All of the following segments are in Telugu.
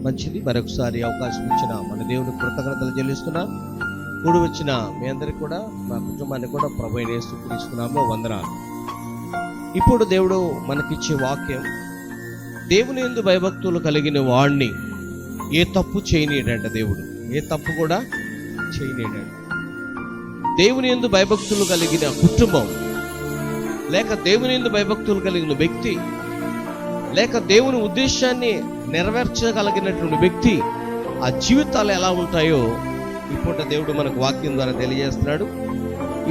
మంచిది. మరొకసారి అవకాశం ఇచ్చిన మన దేవుని కృతజ్ఞతలు చెల్లిస్తున్నా. కూడి వచ్చిన మీ అందరికి కూడా, మా కుటుంబాన్ని కూడా ప్రభు అయిన యేసుక్రీస్తు నామములో వందనాలు. ఇప్పుడు దేవుడు మనకిచ్చే వాక్యం, దేవుని యందు భయభక్తులు కలిగిన వాడిని ఏ తప్పు చేయనీయడంట. దేవుడు ఏ తప్పు కూడా చేయనీయడంట. దేవుని యందు భయభక్తులు కలిగిన కుటుంబం, లేక దేవుని యందు భయభక్తులు కలిగిన వ్యక్తి, లేక దేవుని ఉద్దేశాన్ని నెరవేర్చగలిగినటువంటి వ్యక్తి ఆ జీవితాలు ఎలా ఉంటాయో ఇప్పుడు దేవుడు మనకు వాక్యం ద్వారా తెలియజేస్తున్నాడు.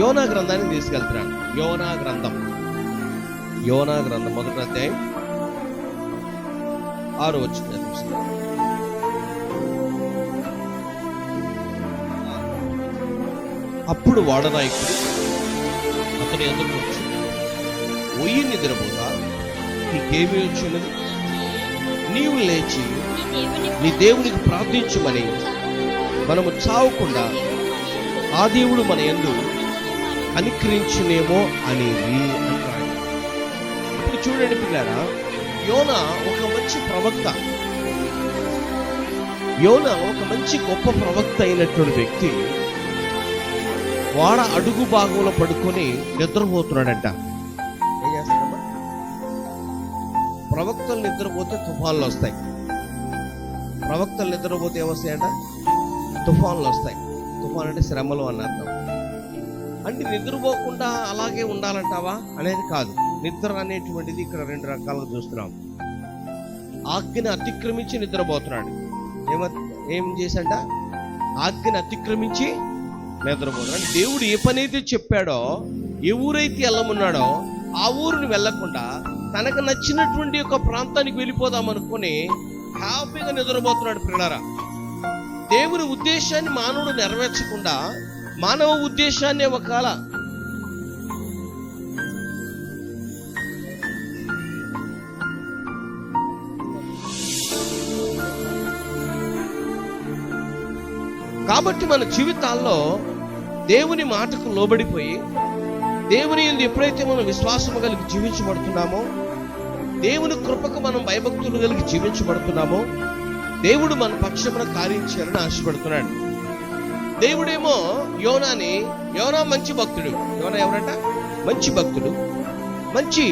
యోనా గ్రంథాన్ని తీసుకెళ్తున్నాడు. యోనా గ్రంథం మొదటి అధ్యాయం 6వ వచనం. అప్పుడు వాడనాయకుడు అతని ఎదురు వచ్చి, ఒయ్యి నిద్రపోతా, నీకేమీ వచ్చినది? నీవు లేచి నీ దేవునికి ప్రార్థించమని మనము చావకుండా ఆ దేవుడు మన యందు కనికరించునేమో అనేది అంటాడు. ఇప్పుడు చూడండి పిల్లారా, యోనా ఒక మంచి ప్రవక్త, యోనా ఒక మంచి గొప్ప ప్రవక్త అయినటువంటి వ్యక్తి వాడ అడుగు భాగంలో పడుకొని నిద్రపోతున్నాడంట. ఏం చేస్తాడమ్మా? ప్రవక్తలు నిద్రపోతే తుఫాన్లు వస్తాయి. ప్రవక్తలు నిద్రపోతే ఏమొస్తాయంట? తుఫాన్లు వస్తాయి. తుఫాన్ అంటే శ్రమలు అని అర్థం. అంటే నిద్రపోకుండా అలాగే ఉండాలంటావా అనేది కాదు. నిద్ర అనేటువంటిది ఇక్కడ 2 రకాలుగా చూస్తున్నాం. ఆజ్ఞను అతిక్రమించి నిద్రపోతున్నాడు. ఏం చేశాడ? ఆజ్ఞను అతిక్రమించి నిద్రపోతున్నాడు. దేవుడు ఏ పని అయితే చెప్పాడో, ఏ ఊరైతే వెళ్ళమన్నాడో ఆ ఊరిని వెళ్ళకుండా తనకు నచ్చినటువంటి ఒక ప్రాంతానికి వెళ్ళిపోదాం అనుకుని హ్యాపీగా నిద్రపోతున్నాడు. పిల్లరా, దేవుని ఉద్దేశాన్ని మానవుడు నెరవేర్చకుండా మానవ ఉద్దేశాన్ని ఒకవేళ కాబట్టి మన జీవితాల్లో దేవుని మాటకు లోబడిపోయి దేవుని యందు ఎప్పుడైతే మనం విశ్వాసము కలిగి జీవించబడుతున్నామో, దేవుని కృపకు మనం భయభక్తులు కలిగి జీవించబడుతున్నామో, దేవుడు మన పక్షమున కార్యం చేయాలని ఆశపడుతున్నాడు. దేవుడేమో యోనా మంచి భక్తుడు. యోనా ఎవరంట? మంచి భక్తుడు, మంచి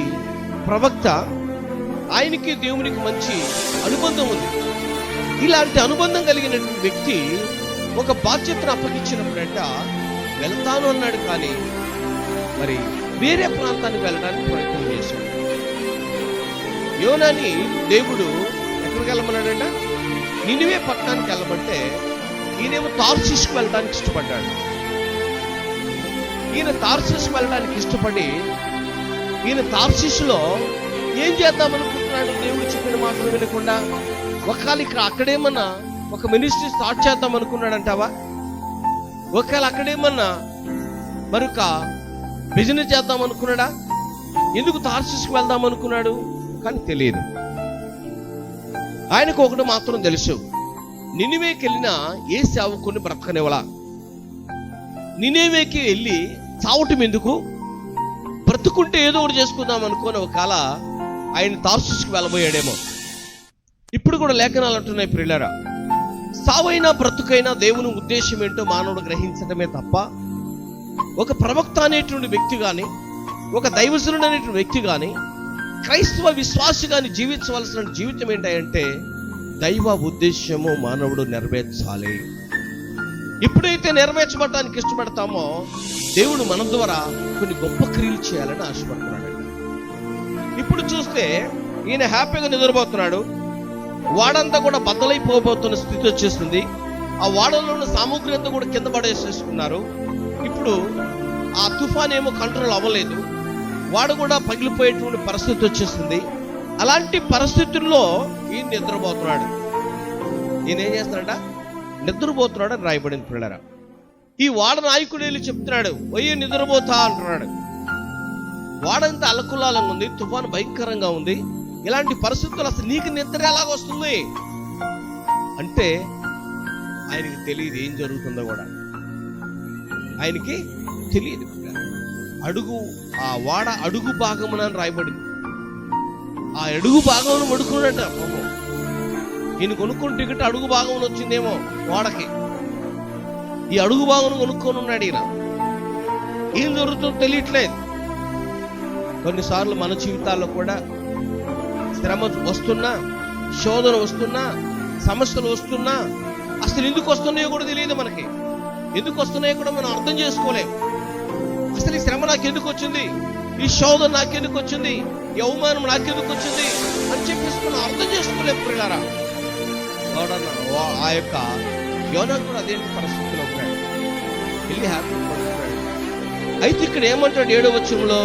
ప్రవక్త. ఆయనకి దేవునికి మంచి అనుబంధం ఉంది. ఇలాంటి అనుబంధం కలిగినటువంటి వ్యక్తి ఒక బాధ్యతను అప్పగించినప్పుడంట వెళ్తాను అన్నాడు, కానీ మరి వేరే ప్రాంతానికి వెళ్ళడానికి ప్రయత్నం చేశాడు. యోనాని దేవుడు ఎక్కడికి వెళ్ళమన్నాడంట? నినివే పట్టణానికి వెళ్ళమంటే ఈయనేమో తార్షీషుకు వెళ్ళడానికి ఇష్టపడ్డాడు. ఈయన తార్షీషుకు వెళ్ళడానికి ఇష్టపడి ఈయన తార్షీషులో ఏం చేద్దామనుకుంటున్నాడు? దేవుడు చెప్పిన మాటలు వినకుండా ఒకవేళ ఇక్కడ అక్కడేమన్నా ఒక మినిస్ట్రీ స్టార్ట్ చేద్దాం అనుకున్నాడంటావా? ఒకవేళ అక్కడేమన్నా మరొక బిజినెస్ చేద్దాం అనుకున్నాడా? ఎందుకు తార్షీషుకు వెళ్దాం అనుకున్నాడు? కానీ తెలియదు. ఆయనకు ఒకటి మాత్రం తెలుసు, నినివేకి వెళ్ళినా ఏ సేవకుని బ్రతకనివ్వలా. నినివేకి వెళ్ళి చావటం ఎందుకు? బ్రతుకుంటే ఏదో ఒకటి చేసుకుందాం అనుకోని ఒకవేళ ఆయన తార్షీషుకు వెళ్ళబోయాడేమో. ఇప్పుడు కూడా లేఖనాలు అంటున్నాయి ప్రియులారా, సావైనా బ్రతుకైనా దేవుని ఉద్దేశం ఏంటో మానవుడు గ్రహించడమే తప్ప ఒక ప్రవక్త అనేటువంటి వ్యక్తి కానీ, ఒక దైవజనుడు అనేటువంటి వ్యక్తి కానీ, క్రైస్తవ విశ్వాసి కానీ జీవించవలసిన జీవితం ఏంటంటే దైవ ఉద్దేశము మానవుడు నెరవేర్చాలి. ఎప్పుడైతే నెరవేర్చబడటానికి ఇష్టపడతామో దేవుడు మన ద్వారా కొన్ని గొప్ప క్రియలు చేయాలని ఆశపడుతున్నాడు. ఇప్పుడు చూస్తే ఈయన హ్యాపీగా నిద్రపోతున్నాడు. వాడంతా కూడా బద్దలైపోబోతున్న స్థితి వచ్చేసింది. ఆ వాడలో ఉన్న సామగ్రి అంతా కూడా కింద పడేసేసుకున్నారు. ఇప్పుడు ఆ తుఫాన్ ఏమో కంట్రోల్ అవ్వలేదు. వాడు కూడా పగిలిపోయేటువంటి పరిస్థితి వచ్చేసింది. అలాంటి పరిస్థితుల్లో ఈయన నిద్రపోతున్నాడు. ఈయన ఏం చేస్తున్నాడ? నిద్రపోతున్నాడు అని రాయబడింది పిల్లరా. ఈ వాడ నాయకుడు వెళ్ళి చెప్తున్నాడు, పోయి నిద్రపోతా అంటున్నాడు. వాడంతా అలకులాలంగా ఉంది, తుఫాను భయంకరంగా ఉంది. ఇలాంటి పరిస్థితులు అసలు నీకు నిద్ర ఎలాగొస్తుంది అంటే ఆయనకి తెలియదు ఏం జరుగుతుందో కూడా. ఆయనకి తెలియదు. ఆ వాడ అడుగు భాగమున రాయబడింది. ఆ అడుగు భాగమును పడుకున్నట్ట. ఈయన కొనుక్కున్న టికెట్ అడుగు భాగం వచ్చిందేమో ఓడకి. ఈ అడుగు భాగం కొనుక్కొని ఉన్నాడు ఈయన. ఏం జరుగుతుందో తెలియట్లేదు. కొన్నిసార్లు మన జీవితాల్లో కూడా శ్రమ వస్తున్నా, శోధన వస్తున్నా, సమస్యలు వస్తున్నా, అసలు ఎందుకు వస్తున్నాయో కూడా తెలియదు మనకి. ఎందుకు వస్తున్నాయో కూడా మనం అర్థం చేసుకోలేం. అసలు ఈ శ్రమ నాకు ఎందుకు వచ్చింది, ఈ శోధన నాకెందుకు వచ్చింది, ఈ అవమానం నాకెందుకు వచ్చింది అని చెప్పేసి మనం అర్థం చేసుకోలేం ప్రియులారా. ఆ యొక్క యోనా కూడా అదే పరిస్థితిలో ఉన్నాడు. వెళ్ళి హ్యాపీ పడుతున్నాడు. అయితే ఇక్కడ ఏమంటాడు 7వ వచనంలో,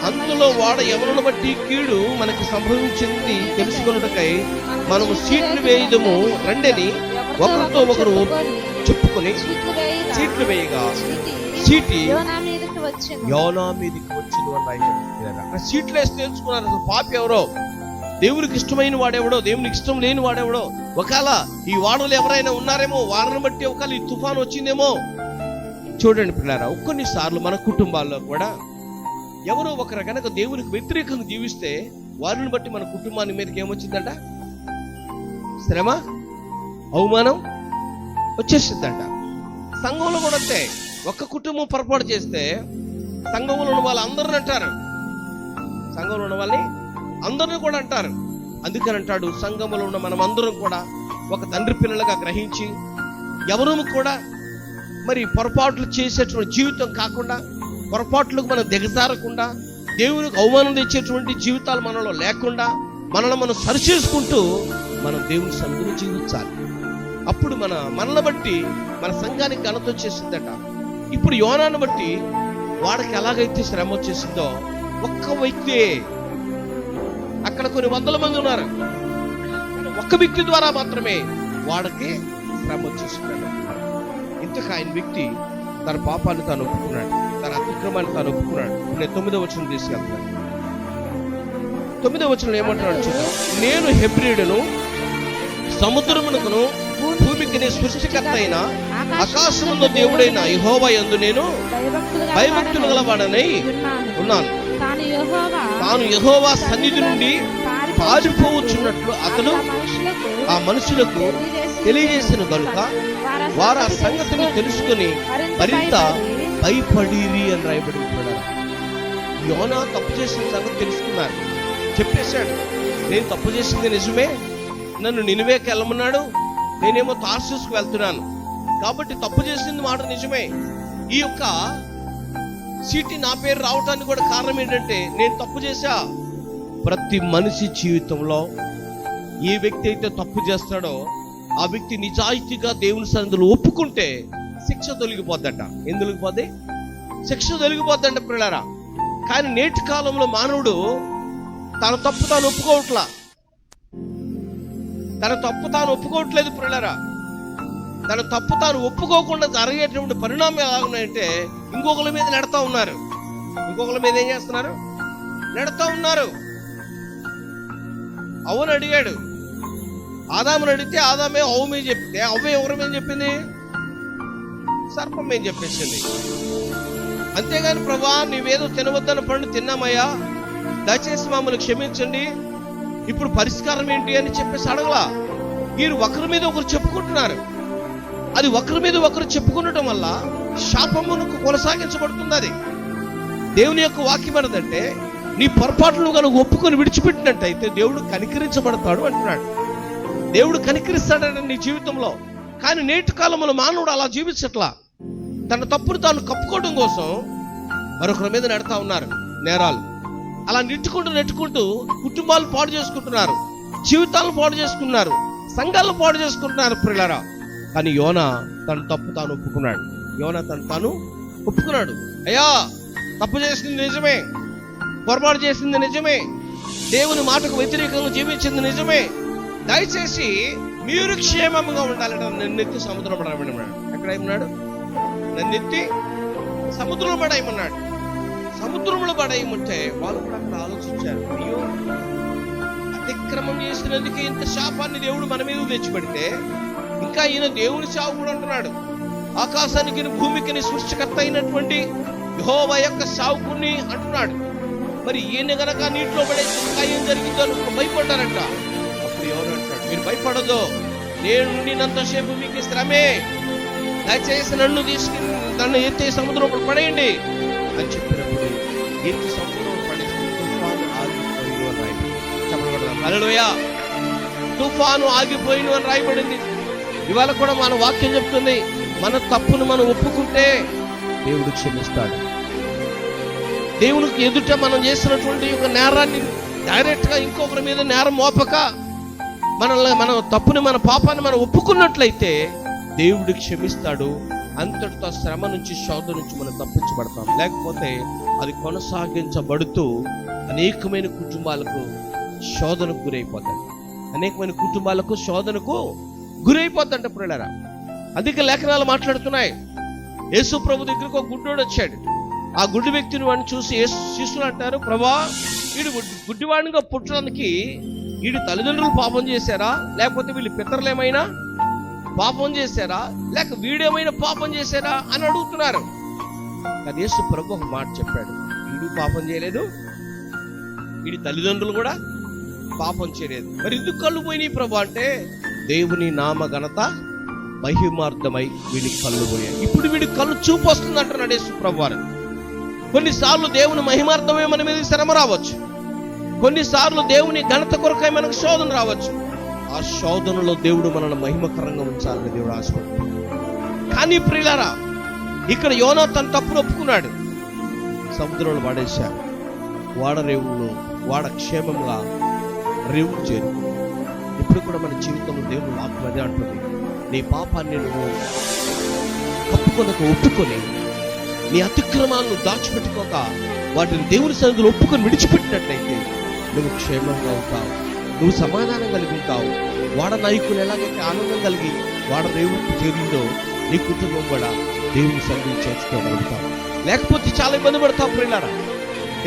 అందులో వాడ ఎవరిని బట్టి కీడు మనకి సంభవించింది తెలుసుకున్నటకై మనము సీట్లు వేయదము రండని ఒకరితో ఒకరు చెప్పుకొని సీట్లు వేయగా సీటి యోనా మీదకి వచ్చింది అన్నారు. సీట్లు వేసి తెలుసుకున్నారు అసలు పాపి ఎవరో, దేవునికి ఇష్టమైన వాడెవడో, దేవునికి ఇష్టం లేని వాడెవడో. ఒకవేళ ఈ వాడలు ఎవరైనా ఉన్నారేమో, వారిని బట్టి ఒకవేళ ఈ తుఫాను వచ్చిందేమో. చూడండి పిల్లారా, కొన్నిసార్లు మన కుటుంబాల్లో కూడా ఎవరో ఒకరు కనుక దేవునికి వ్యతిరేకంగా జీవిస్తే వారిని బట్టి మన కుటుంబాన్ని మీదకి ఏమొచ్చిందంట? శ్రమ, అవమానం వచ్చేసిందంట. సంఘంలో కూడా అంతే. ఒక్క కుటుంబం పొరపాటు చేస్తే సంఘంలో ఉన్న వాళ్ళు అందరిని అంటారు, సంఘంలో ఉన్న వాళ్ళని అందరిని కూడా అంటారు. అందుకని అంటాడు, సంఘంలో ఉన్న మనం అందరం కూడా ఒక తండ్రి పిల్లలుగా గ్రహించి ఎవరూ కూడా మరి పొరపాట్లు చేసేటువంటి జీవితం కాకుండా, పొరపాట్లకు మనం దిగజారకుండా, దేవునికి అవమానం తెచ్చేటువంటి జీవితాలు మనలో లేకుండా మనల్ని మనం సరిచేసుకుంటూ మనం దేవుని సన్నిధిలో జీవించాలి. అప్పుడు మనల్ని బట్టి మన సంఘానికి ఘనత వచ్చేసిందట. ఇప్పుడు యోనాను బట్టి వాడికి ఎలాగైతే శ్రమ వచ్చేసిందో, ఒక్క వ్యక్తి, అక్కడ కొన్ని వందల మంది ఉన్నారు, ఒక్క వ్యక్తి ద్వారా మాత్రమే వాడికి శ్రమ వచ్చేసిందట. ఇంతకు ఆయన వ్యక్తి తన పాపాన్ని తాను ఒప్పుకున్నాడు, తన అతిక్రమాన్ని తాను ఒప్పుకున్నాడు. నేను 9వ వచనం తీసుకెళ్తాను. 9వ వచనం ఏమంటున్నాడు చూద్దాం. నేను హెబ్రీయుడును, సముద్రమునకును భూమికి సృష్టికర్త అయిన ఆకాశములో దేవుడైన యెహోవా యందు నేను భయభక్తులు గలవాడనై ఉన్నాను. తాను యెహోవా సన్నిధి నుండి పారిపోవచ్చున్నట్లు అతను ఆ మనుషులకు తెలియజేసిన కనుక వారు ఆ సంగతిని తెలుసుకుని మరింత భయపడిరి అని రాయబడుతున్నాడు. యోనా తప్పు చేసిన సంగతి తెలుసుకున్నారు, చెప్పేశాడు. నేను తప్పు చేసింది నిజమే, నన్ను నినివేకి వెళ్ళమన్నాడు, నేనేమో తార్షీషుకు వెళ్తున్నాను కాబట్టి తప్పు చేసింది మాట నిజమే. ఈ యొక్క సీటీ నా పేరు రావటానికి కూడా కారణం ఏంటంటే నేను తప్పు చేశా. ప్రతి మనిషి జీవితంలో ఏ వ్యక్తి అయితే తప్పు చేస్తాడో ఆ వ్యక్తి నిజాయితీగా దేవుని సన్నిధిలో ఒప్పుకుంటే శిక్ష తొలగిపోద్దట. ఏం తొలగిపోద్ది? శిక్ష తొలగిపోద్దంట పిల్లరా. కానీ నేటి కాలంలో మానవుడు తన తప్పు తాను ఒప్పుకోవట్లా, తన తప్పు తాను ఒప్పుకోవట్లేదు పిల్లరా. తన తప్పు తాను ఒప్పుకోకుండా జరిగేటువంటి పరిణామం ఎలా ఉన్నాయంటే ఇంకొకరి మీద నెడతా ఉన్నారు. ఇంకొకరి మీద ఏం చేస్తున్నారు? నెడతా ఉన్నారు. అవును అడిగాడు, ఆదాముని అడిగితే ఆదామే అవ్వ మీద చెప్తే అవ్వ ఎవరి మీద చెప్పింది? సర్పం మీద చెప్పేసింది. అంతేగాని ప్రభా నీవేదో తినవద్దన్న పండు తిన్నామయ్యా, దయచేసి మమ్మల్ని క్షమించండి, ఇప్పుడు పరిష్కారం ఏంటి అని చెప్పేసి అడగలా. వీరు ఒకరి మీద ఒకరు చెప్పుకుంటున్నారు. అది ఒకరి మీద ఒకరు చెప్పుకునటం వల్ల శాపమునకు కొనసాగించబడుతుంది. అది దేవుని యొక్క వాక్యం ఏంటంటే నీ పొరపాట్లు కనుక ఒప్పుకొని విడిచిపెట్టినట్టయితే దేవుడు కనికరించబడతాడు అంటున్నాడు. దేవుడు కనికరిస్తాడని నీ జీవితంలో. కానీ నేటి కాలంలో మానవుడు అలా జీవించట్లా. తన తప్పును తాను కప్పుకోవడం కోసం మరొకరి మీద నెడతా ఉన్నారు నేరాలు. అలా నెట్టుకుంటూ కుటుంబాలు పాడు చేసుకుంటున్నారు, జీవితాలను పాడు చేసుకున్నారు, సంఘాలను పాడు చేసుకుంటున్నారు ప్రియులారా. కానీ యోనా తన తప్పు తాను ఒప్పుకున్నాడు. యోనా తాను ఒప్పుకున్నాడు. అయ్యా తప్పు చేసింది నిజమే, పొరపాటు చేసింది నిజమే, దేవుని మాటకు వ్యతిరేకంగా జీవించింది నిజమే, దయచేసి మీరు క్షేమంగా ఉండాలంట. నన్నెత్తి సముద్రం పడేయమన్నాడు. ఎక్కడ ఏమన్నాడు? నన్నెత్తి సముద్రంలో పడేయమన్నాడు. సముద్రంలో పడేయమంటే వాళ్ళు కూడా అక్కడ ఆలోచించారు, అయ్యో అతిక్రమం చేసినందుకు ఇంత శాపాన్ని దేవుడు మన మీద తెచ్చిపెడితే ఇంకా ఈయన దేవుని శావు కూడా అంటున్నాడు. ఆకాశానికి భూమికి సృష్టికర్త అయినటువంటి యెహోవా యొక్క సేవకుని అంటున్నాడు. మరి ఈయన గనక నీటిలో పడేసి ఇంకా ఏం జరిగిందో భయపడ్డారంట. అప్పుడు ఎవరు అంటాడు, మీరు భయపడదు, నేను ఉండినంతసేపు మీకు శ్రమే, దయచేసి నన్ను ఎత్తే సముద్రంలో పడేయండి అని చెప్పినప్పుడు ఎత్తి సముద్రంలో పడేసి తుఫాను ఆగిపోయిను అని రాయబడింది. చెప్పబడదాం హల్లెలూయా. తుఫాను ఆగిపోయిను అని రాయబడింది. ఇవాళ కూడా మన వాక్యం చెప్తుంది, మన తప్పును మనం ఒప్పుకుంటే దేవుడు క్షమిస్తాడు. దేవునికి ఎదుట మనం చేసినటువంటి ఒక నేరాన్ని డైరెక్ట్ గా ఇంకొకరి మీద నేరం మోపక మన తప్పుని, మన పాపాన్ని మనం ఒప్పుకున్నట్లయితే దేవుడు క్షమిస్తాడు. అంతటితో శ్రమ నుంచి, శోధ నుంచి మనం తప్పించబడతాం. లేకపోతే అది కొనసాగించబడుతూ అనేకమైన కుటుంబాలకు శోధనకు గురైపోతాయి. అనేకమైన కుటుంబాలకు శోధనకు గురైపోతాంట ప్రియులారా. అధిక లేఖనాలు మాట్లాడుతున్నాయి. యేసు ప్రభు దగ్గరకు ఒక గుడ్డోడు వచ్చాడు. ఆ గుడ్డి వ్యక్తిని వాడిని చూసి శిష్యులు అంటారు, ప్రభా, వీడు గుడ్డివాడిగా పుట్టడానికి వీడి తల్లిదండ్రులు పాపం చేశారా, లేకపోతే వీళ్ళ పితరులు ఏమైనా పాపం చేశారా, లేక వీడేమైనా పాపం చేశారా అని అడుగుతున్నారు. కానీ యేసు ప్రభు ఒక మాట చెప్పాడు, వీడు పాపం చేయలేదు, వీడి తల్లిదండ్రులు కూడా పాపం చేయలేదు. మరి ఎందుకు కళ్ళు పోయినాయి ప్రభు అంటే, దేవుని నామ ఘనత మహిమార్థమై వీడికి కళ్ళు పోయాయి. ఇప్పుడు వీడి కళ్ళు చూపు వస్తుంది అంటున్నాడు యేసు ప్రభు వారు. కొన్నిసార్లు దేవుని మహిమార్థమే మన మీద శ్రమ రావచ్చు. కొన్నిసార్లు దేవుని ఘనత కొరకై మనకు శోధన రావచ్చు. ఆ శోధనలో దేవుడు మనల్ని మహిమకరంగా ఉంచాలని దేవుడు ఆశపడుతున్నాడు. కానీ ప్రియులారా, ఇక్కడ యోనా తన తప్పును ఒప్పుకున్నాడు, సముద్రంలో పడేశాడు. వాడ క్షేమంగా రేవుకు చేరుకుంది. ఇప్పుడు కూడా మన జీవితంలో దేవుడు వాక్యం అదే అంటుంది, నీ పాపాన్ని నువ్వు కప్పుకొనక ఒప్పుకొని, నీ అతిక్రమాలను దాచిపెట్టుకోక వాటిని దేవుని సన్నిధిలో ఒప్పుకొని విడిచిపెట్టినట్లయితే నువ్వు క్షేమంగా ఉంటావు, నువ్వు సమాధానం కలిగి ఉంటావు. వాడ నాయకులు ఎలాగైతే ఆనందం కలిగి వాడ రేవుకు చేరిందో, నీ కుటుంబం కూడా దేవుని సన్నిధిని చేర్చుకోగలుగుతావు. లేకపోతే చాలా ఇబ్బంది పడతావు ప్రియులారా.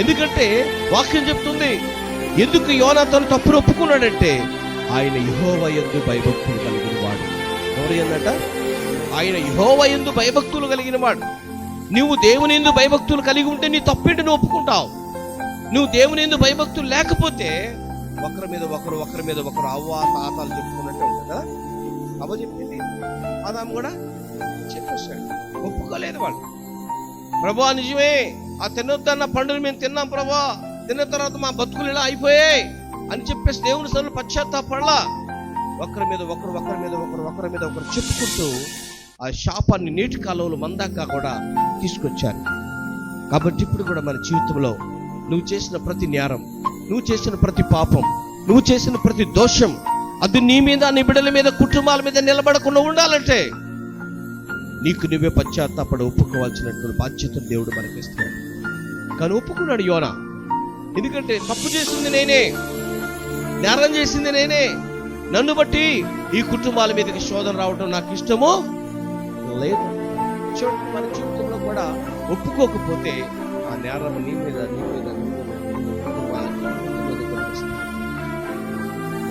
ఎందుకంటే వాక్యం చెప్తుంది, ఎందుకు యోనా తన తప్పును ఒప్పుకున్నాడంటే, ఆయన యెహోవా యందు భయభక్తులు కలిగిన వాడు. ఎవరు ఏందంట? ఆయన యెహోవా యందు భయభక్తులు కలిగిన వాడు. నువ్వు దేవుని యందు భయభక్తులు కలిగి ఉంటే నీ తప్పేంటి నువ్వు ఒప్పుకుంటావు. నువ్వు దేవుని యందు భయభక్తులు లేకపోతే ఒకరి మీద ఒకరు అవ్వ తాతాలు చెప్పుకున్నట్టు ఉంటుంది కదా. అవ్వ చెప్పింది, ఆదాము కూడా చెప్పేశాడు, ఒప్పుకోలేదు వాళ్ళు. ప్రభా నిజమే, ఆ తినొద్దన్న పండుగ మేము తిన్నాం ప్రభా, తిన్న తర్వాత మా బతుకులు ఇలా అయిపోయాయి అని చెప్పేసి దేవుని సన్నిధిలో పశ్చాత్తాపడలా. ఒకరి మీద ఒకరు చెప్పుకుంటూ ఆ శాపాన్ని నీటి కాలువలు మందాక కూడా తీసుకొచ్చారు. కాబట్టి ఇప్పుడు కూడా మన జీవితంలో నువ్వు చేసిన ప్రతి నేరం, నువ్వు చేసిన ప్రతి పాపం, నువ్వు చేసిన ప్రతి దోషం, అది నీ మీద, నీ బిడ్డల మీద, కుటుంబాల మీద నిలబడకుండా ఉండాలంటే నీకు నువ్వే పశ్చాత్తాపడి ఒప్పుకోవాల్సినటువంటి బాధ్యతను దేవుడు మనకి ఇస్తున్నాడు. కానీ ఒప్పుకున్నాడు యోనా. ఎందుకంటే తప్పు చేసింది నేనే, నేరం చేసింది నేనే, నన్ను బట్టి ఈ కుటుంబాల మీదకి శోధన రావడం నాకు ఇష్టమో లేదు. చూడండి, మన జీవితంలో కూడా ఒప్పుకోకపోతే ఆ నేరం నీ మీద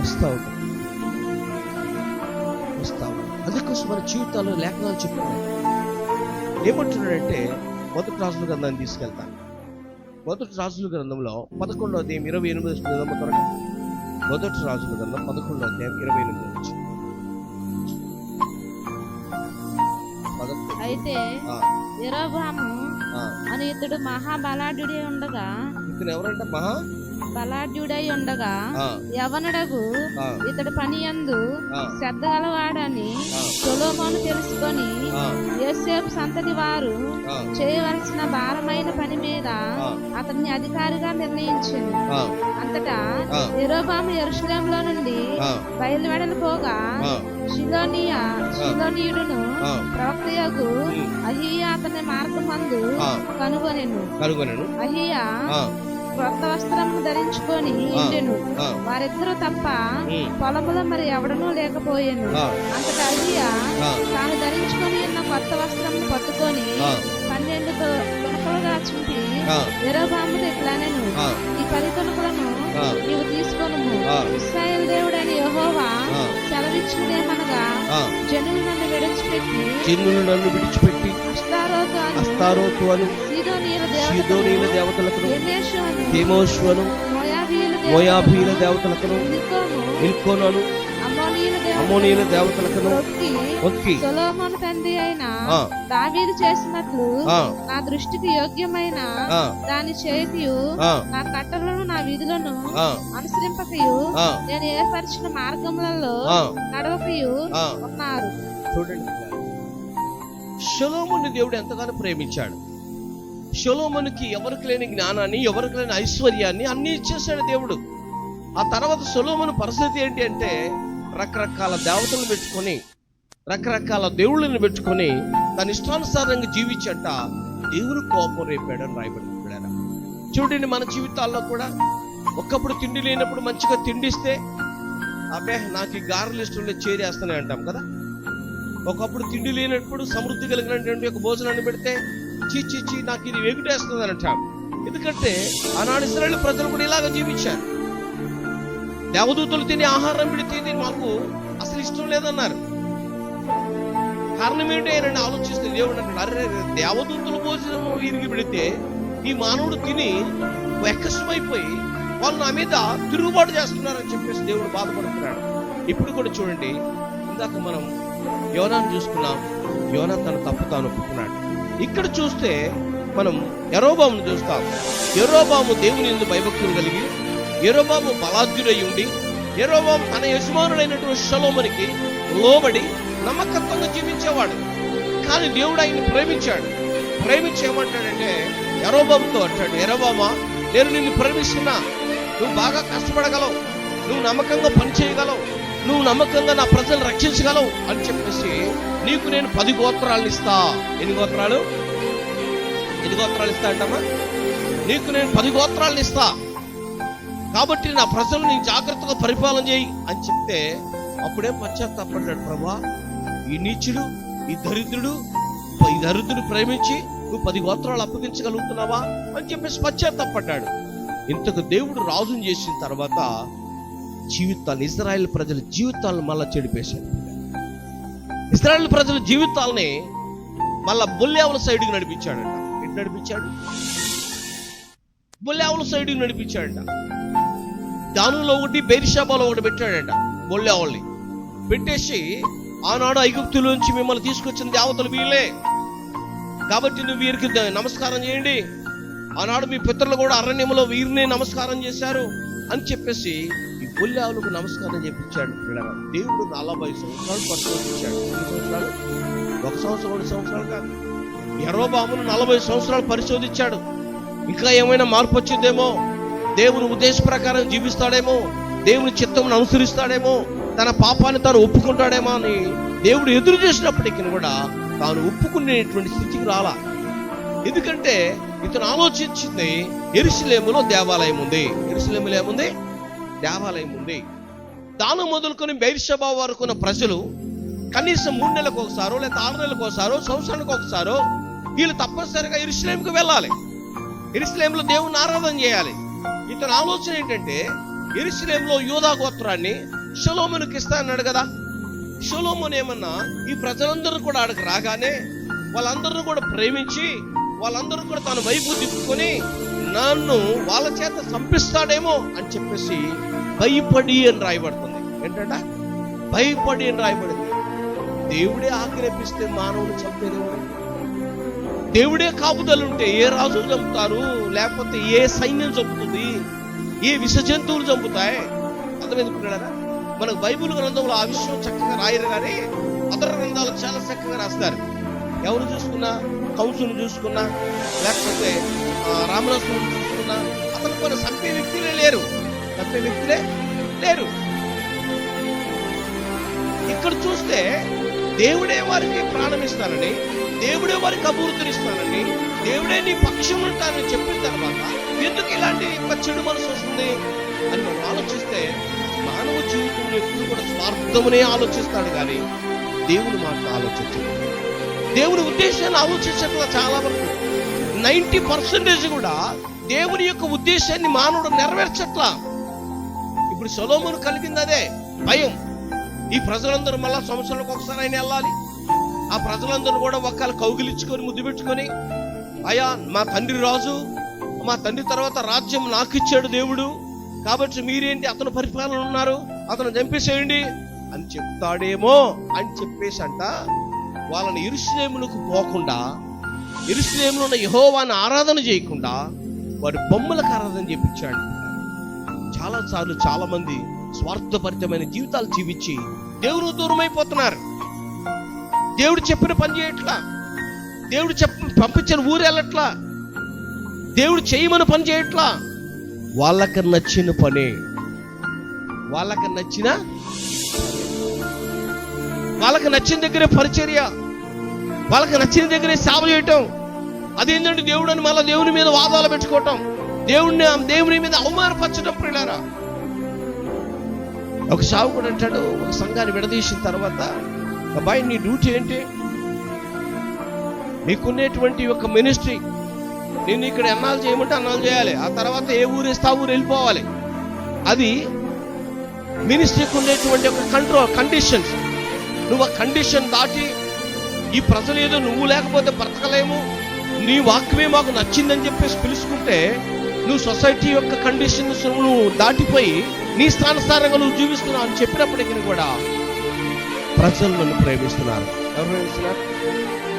వస్తావు. అందుకోసం మన జీవితాల్లో లేఖనాలు చెప్తున్నాయి. ఏమంటున్నాడంటే, మొదటి రాజుల గ్రంథాన్ని తీసుకెళ్తాను. మొదటి రాజుల గ్రంథంలో 11వ అధ్యాయం 28 త్వరగా. మొదటి రాజుల గ్రంథం 11వ అధ్యాయం 28 అయితే యెరోబాము అని ఇతడు మహాబలాఢ్యుడై ఉండగా, ఇతను ఎవరంటే బలాఢ్యుడై ఉండగా యవనుడగు ఇతడు పని యందు శ్రద్ధ గలవాడని సొలొమోను తెలుసుకొని యోసేపు సంతతి వారు చేయవలసిన భారమైన పని మీద అతన్ని అధికారిగా నిర్ణయించింది. అంతటా యెరోబాము యెరూషలేములో నుండి బయలువెడలిపోగా షిలోనీయుడును ప్రవక్తయగు అహీయా అతని మార్గమందు కనుగొనెను. అహీయా క్రొత్త వస్త్రమును ధరించుకొని ఉండెను. వారిద్దరూ తప్ప పొలములో మరి ఎవడనూ లేకపోయాను. అంతటా అహీయా తాను ధరించుకొని ఉన్న కొత్త వస్త్రమును పట్టుకొని 12 తునకలుగా చింపి యెరొబాముతో ఇట్లానెను, ఈ 10 తుణుకులను నీవు తీసుకొను. ఇశ్రాయేలు దేవుడైన యెహోవా సెలవిచ్చినదేమనగా, జనులు నన్ను విడిచిపెట్టి అష్తారోతు అను సీదోనీయుల దేవతలకు, కెమోషును మోయాబీయుల దేవతలకు, మిల్కోను అమ్మోనీయుల దేవతలకు మొక్కి సొలొమోను తండ్రి అయిన దావీదు చేసినట్లు నా దృష్టికి యోగ్యమైన దాని చేతియు, నా కట్టలను నా విధులను అనుసరింపకయు, నేను ఏర్పరిచిన మార్గములలో నడవకయు ఉన్నారు. చూడండి, సొలొమోను దేవుడు ఎంతగానో ప్రేమించాడు. సొలొమోనుకి ఎవరికి లేని జ్ఞానాన్ని, ఎవరికి లేని ఐశ్వర్యాన్ని అన్ని ఇచ్చేసాడు దేవుడు. ఆ తర్వాత సొలొమోను పరిస్థితి ఏంటి అంటే, రకరకాల దేవతలను పెట్టుకొని, రకరకాల దేవుళ్ళని పెట్టుకొని తన ఇష్టానుసారంగా జీవించట దేవుడు కోపం రేపాడని రాయబడుతున్నాడు. చూడండి, మన జీవితాల్లో కూడా ఒకప్పుడు తిండి లేనప్పుడు మంచిగా తిండిస్తే, అబ్బే నాకు ఈ గారెలు ఇష్టంలో చేరేస్తానే అంటాం కదా. ఒకప్పుడు తిండి లేనప్పుడు సమృద్ధి కలిగినటువంటి ఒక భోజనాన్ని పెడితే చీ నాకు ఇది వెగుటేస్తుంది అని అంటాం. ఎందుకంటే ఆనాడు ఇశ్రాయేలు ప్రజలు కూడా ఇలాగ జీవించారు. దేవదూతలు తినే ఆహారం పెడితే ఇది మాకు అసలు ఇష్టం లేదన్నారు. కారణం ఏంటి అని ఆలోచిస్తే దేవుడు అంటాడు, అరే దేవదూతల భోజనం వీరికి పెడితే ఈ మానవుడు తిని వెక్కసమైపోయి వాళ్ళు నా మీద తిరుగుబాటు చేస్తున్నారని చెప్పేసి దేవుడు బాధపడుతున్నాడు. ఇప్పుడు కూడా చూడండి, ఇందాక మనం యోనాను చూసుకున్నాం. యోనా తన తప్పు తాను ఒప్పుకున్నాడు. ఇక్కడ చూస్తే మనం యెరొబామును చూస్తాం. యెరొబాము దేవుని యందు భయభక్తులు కలిగి, యెరొబాము బలాఢ్యుడై ఉండి, యెరొబాము తన యజమానుడైనటువంటి సొలొమోనుకి లోబడి నమ్మకత్వంగా జీవించేవాడు. కానీ దేవుడు ఆయన్ని ప్రేమించాడు. ప్రేమించి ఏమంటాడంటే యెరొబాముతో అంటాడు, యెరొబామా, నేను నిన్ను ప్రేమిస్తున్నా, నువ్వు బాగా కష్టపడగలవు, నువ్వు నమ్మకంగా పనిచేయగలవు, నువ్వు నమ్మకంగా నా ప్రజలు రక్షించగలవు అని చెప్పేసి నీకు నేను 10 గోత్రాలను ఇస్తా. ఎన్ని గోత్రాలు ఇస్తా అంటామా? నీకు నేను 10 గోత్రాలను ఇస్తా, కాబట్టి నా ప్రజలు నీ జాగ్రత్తగా పరిపాలన చేయి అని చెప్తే అప్పుడే పశ్చాత్తాపడ్డాడు. ప్రభా, ఈ నీచుడు, ఈ దరిద్రుడు ప్రేమించి నువ్వు 10 గోత్రాలు అప్పగించగలుగుతున్నావా అని చెప్పేసి పశ్చాత్తాపడ్డాడు. ఇంతకు దేవుడు రాజును చేసిన తర్వాత జీవితాలు, ఇశ్రాయేలు ప్రజల జీవితాలను మళ్ళా చెడిపేశాడు. ఇశ్రాయేలు ప్రజల జీవితాలని మళ్ళా బొల్లేవుల సైడ్కి నడిపించాడంట. ఎటు నడిపించాడు? బొల్లేవుల సైడ్కి నడిపించాడంట. దానులో ఒకటి, బెయిర్షెబాలో ఒకటి పెట్టాడంట. బొల్లేవుల్ని పెట్టేసి, ఆనాడు ఐగుప్తులోంచి మిమ్మల్ని తీసుకొచ్చిన దేవతలు వీళ్ళే, కాబట్టి నువ్వు వీరికి నమస్కారం చేయండి. ఆనాడు మీ పితరులు కూడా అరణ్యంలో వీరినే నమస్కారం చేశారు అని చెప్పేసి ఈ బొల్లేవులకు నమస్కారం చేపించాడు. దేవుడు 40 సంవత్సరాలు పరిశోధించాడు. 1 సంవత్సరం 2 సంవత్సరాలు కాదు. యెరొబామును 40 సంవత్సరాలు పరిశోధించాడు. ఇంకా ఏమైనా మార్పు వచ్చిందేమో, దేవుని ఉద్దేశ ప్రకారం జీవిస్తాడేమో, దేవుని చిత్తమును అనుసరిస్తాడేమో, తన పాపాన్ని తాను ఒప్పుకుంటాడేమో అని దేవుడు ఎదురు చేసినప్పటికీ కూడా తాను ఒప్పుకునేటువంటి స్థితికి రాలా. ఎందుకంటే ఇతను ఆలోచించింది, యెరూషలేములో దేవాలయం ఉంది. యెరూషలేములో ఏముంది? దేవాలయం ఉంది. దాను మొదలుకొని బెయిర్షెబా వరకు ఉన్న ప్రజలు కనీసం 3 నెలలకు ఒకసారో లేదా 6 నెలలకు ఒకసారో, సంవత్సరానికి ఒకసారో వీళ్ళు తప్పనిసరిగా యెరూషలేముకి వెళ్ళాలి. యెరూషలేములో దేవుని ఆరాధన చేయాలి. ఇతని ఆలోచన ఏంటంటే, యెరూషలేములో యూదా గోత్రాన్ని సొలొమోనుకి ఇస్తా అన్నాడు కదా. సొలొమోను ఏమన్నా ఈ ప్రజలందరూ కూడా ఆడికి రాగానే వాళ్ళందరూ కూడా ప్రేమించి, వాళ్ళందరూ కూడా తన వైపు తిప్పుకొని నన్ను వాళ్ళ చేత చంపిస్తాడేమో అని చెప్పేసి భయపడి అని రాయబడుతుంది. ఏంటంట? భయపడి అని రాయబడింది. దేవుడే ఆజ్ఞాపిస్తే మానవుని చంపేదేవుడు. దేవుడే కాపుదలుంటే ఏ రాజు చంపుతారు, లేకపోతే ఏ సైన్యం చంపుతుంది, ఏ విష జంతువులు చంపుతాయి? అర్థమైందుకున్నారా? మనకు బైబిల్ గ్రంథంలో ఆ విషయం చక్కగా రాయరు, కానీ అతర గ్రంథాలు చాలా చక్కగా రాస్తారు. ఎవరు చూసుకున్నా, కంసును చూసుకున్నా, లేకపోతే రామదాసుని చూసుకున్నా, అతను కొన్ని చంపే వ్యక్తులే లేరు. ఇక్కడ చూస్తే దేవుడే వారికి ప్రాణం ఇస్తానని, దేవుడే వారికి అభివృద్ధినిస్తానని, దేవుడే నీ పక్షం ఉంటానని చెప్పిన తర్వాత ఎందుకు ఇలాంటి చెడు మనసు వస్తుంది అని మనం ఆలోచిస్తే, మానవ జీవితంలో ఎప్పుడు కూడా స్వార్థమునే ఆలోచిస్తాడు కానీ దేవుని మాట ఆలోచించడు. దేవుని ఉద్దేశాన్ని ఆలోచించట్లా చాలా వరకు. 90% కూడా దేవుని యొక్క ఉద్దేశాన్ని మానవుడు నెరవేర్చట్లా. ఇప్పుడు సొలొమోను కలిగింది అదే భయం. ఈ ప్రజలందరూ మళ్ళా సంవత్సరాలకు ఒకసారి ఆయన వెళ్ళాలి. ఆ ప్రజలందరూ కూడా ఒక్కళ్ళు కౌగిలించుకొని ముద్దు పెట్టుకొని, అయ్యా మా తండ్రి రాజు, మా తండ్రి తర్వాత రాజ్యం నాకు ఇచ్చాడు దేవుడు, కాబట్టి మీరేంటి అతను పరిపాలన ఉన్నారు, అతను చంపేసేయండి అని చెప్తాడేమో అని చెప్పేసి అంట వాళ్ళని యెరూషలేములకు పోకుండా, యెరూషలేములో ఉన్న యెహోవాను ఆరాధన చేయకుండా వారి బొమ్మలకు ఆరాధన చేయించాడు. చాలా సార్లు చాలా మంది స్వార్థభరితమైన జీవితాలు జీవించి దేవుడు దూరమైపోతున్నారు. దేవుడు చెప్పిన పని చేయట్లా, దేవుడు పంపించిన ఊరు వెళ్ళట్లా, దేవుడు చేయమని పని చేయట్లా. వాళ్ళకి నచ్చిన పని, వాళ్ళకి నచ్చిన దగ్గరే పరిచర్య, వాళ్ళకి నచ్చిన దగ్గరే సేవ చేయటం. అదేంటంటే దేవుడు అని మళ్ళీ దేవుని మీద వాదాలు పెట్టుకోవటం, దేవుని మీద అవమానపరచడం. ప్రియులారా, ఒక సేవకుడు అంటాడు ఒక సంఘాన్ని విడదీసిన తర్వాత, అబ్బాయి నీ డ్యూటీ ఏంటి, నీకున్నటువంటి ఒక మినిస్ట్రీ, నేను ఇక్కడ ఎన్నాళ్ళు చేయమంటే అన్నాళ్ళు చేయాలి, ఆ తర్వాత ఏ ఊరు ఇస్తా ఊరు వెళ్ళిపోవాలి. అది మినిస్ట్రీకి ఉండేటువంటి ఒక కండిషన్స్. నువ్వు ఆ కండిషన్ దాటి ఈ ప్రజలు ఏదో నువ్వు లేకపోతే బ్రతకలేము, నీ వాక్యమే మాకు నచ్చిందని చెప్పేసి పిలుచుకుంటే నువ్వు సొసైటీ యొక్క కండిషన్స్ నువ్వు దాటిపోయి నీ స్థానస్థానంగా నువ్వు జీవిస్తున్నావు అని చెప్పినప్పటికీ కూడా ప్రజలు నన్ను ప్రేమిస్తున్నారు. ఎవరు ప్రేమిస్తున్నారు?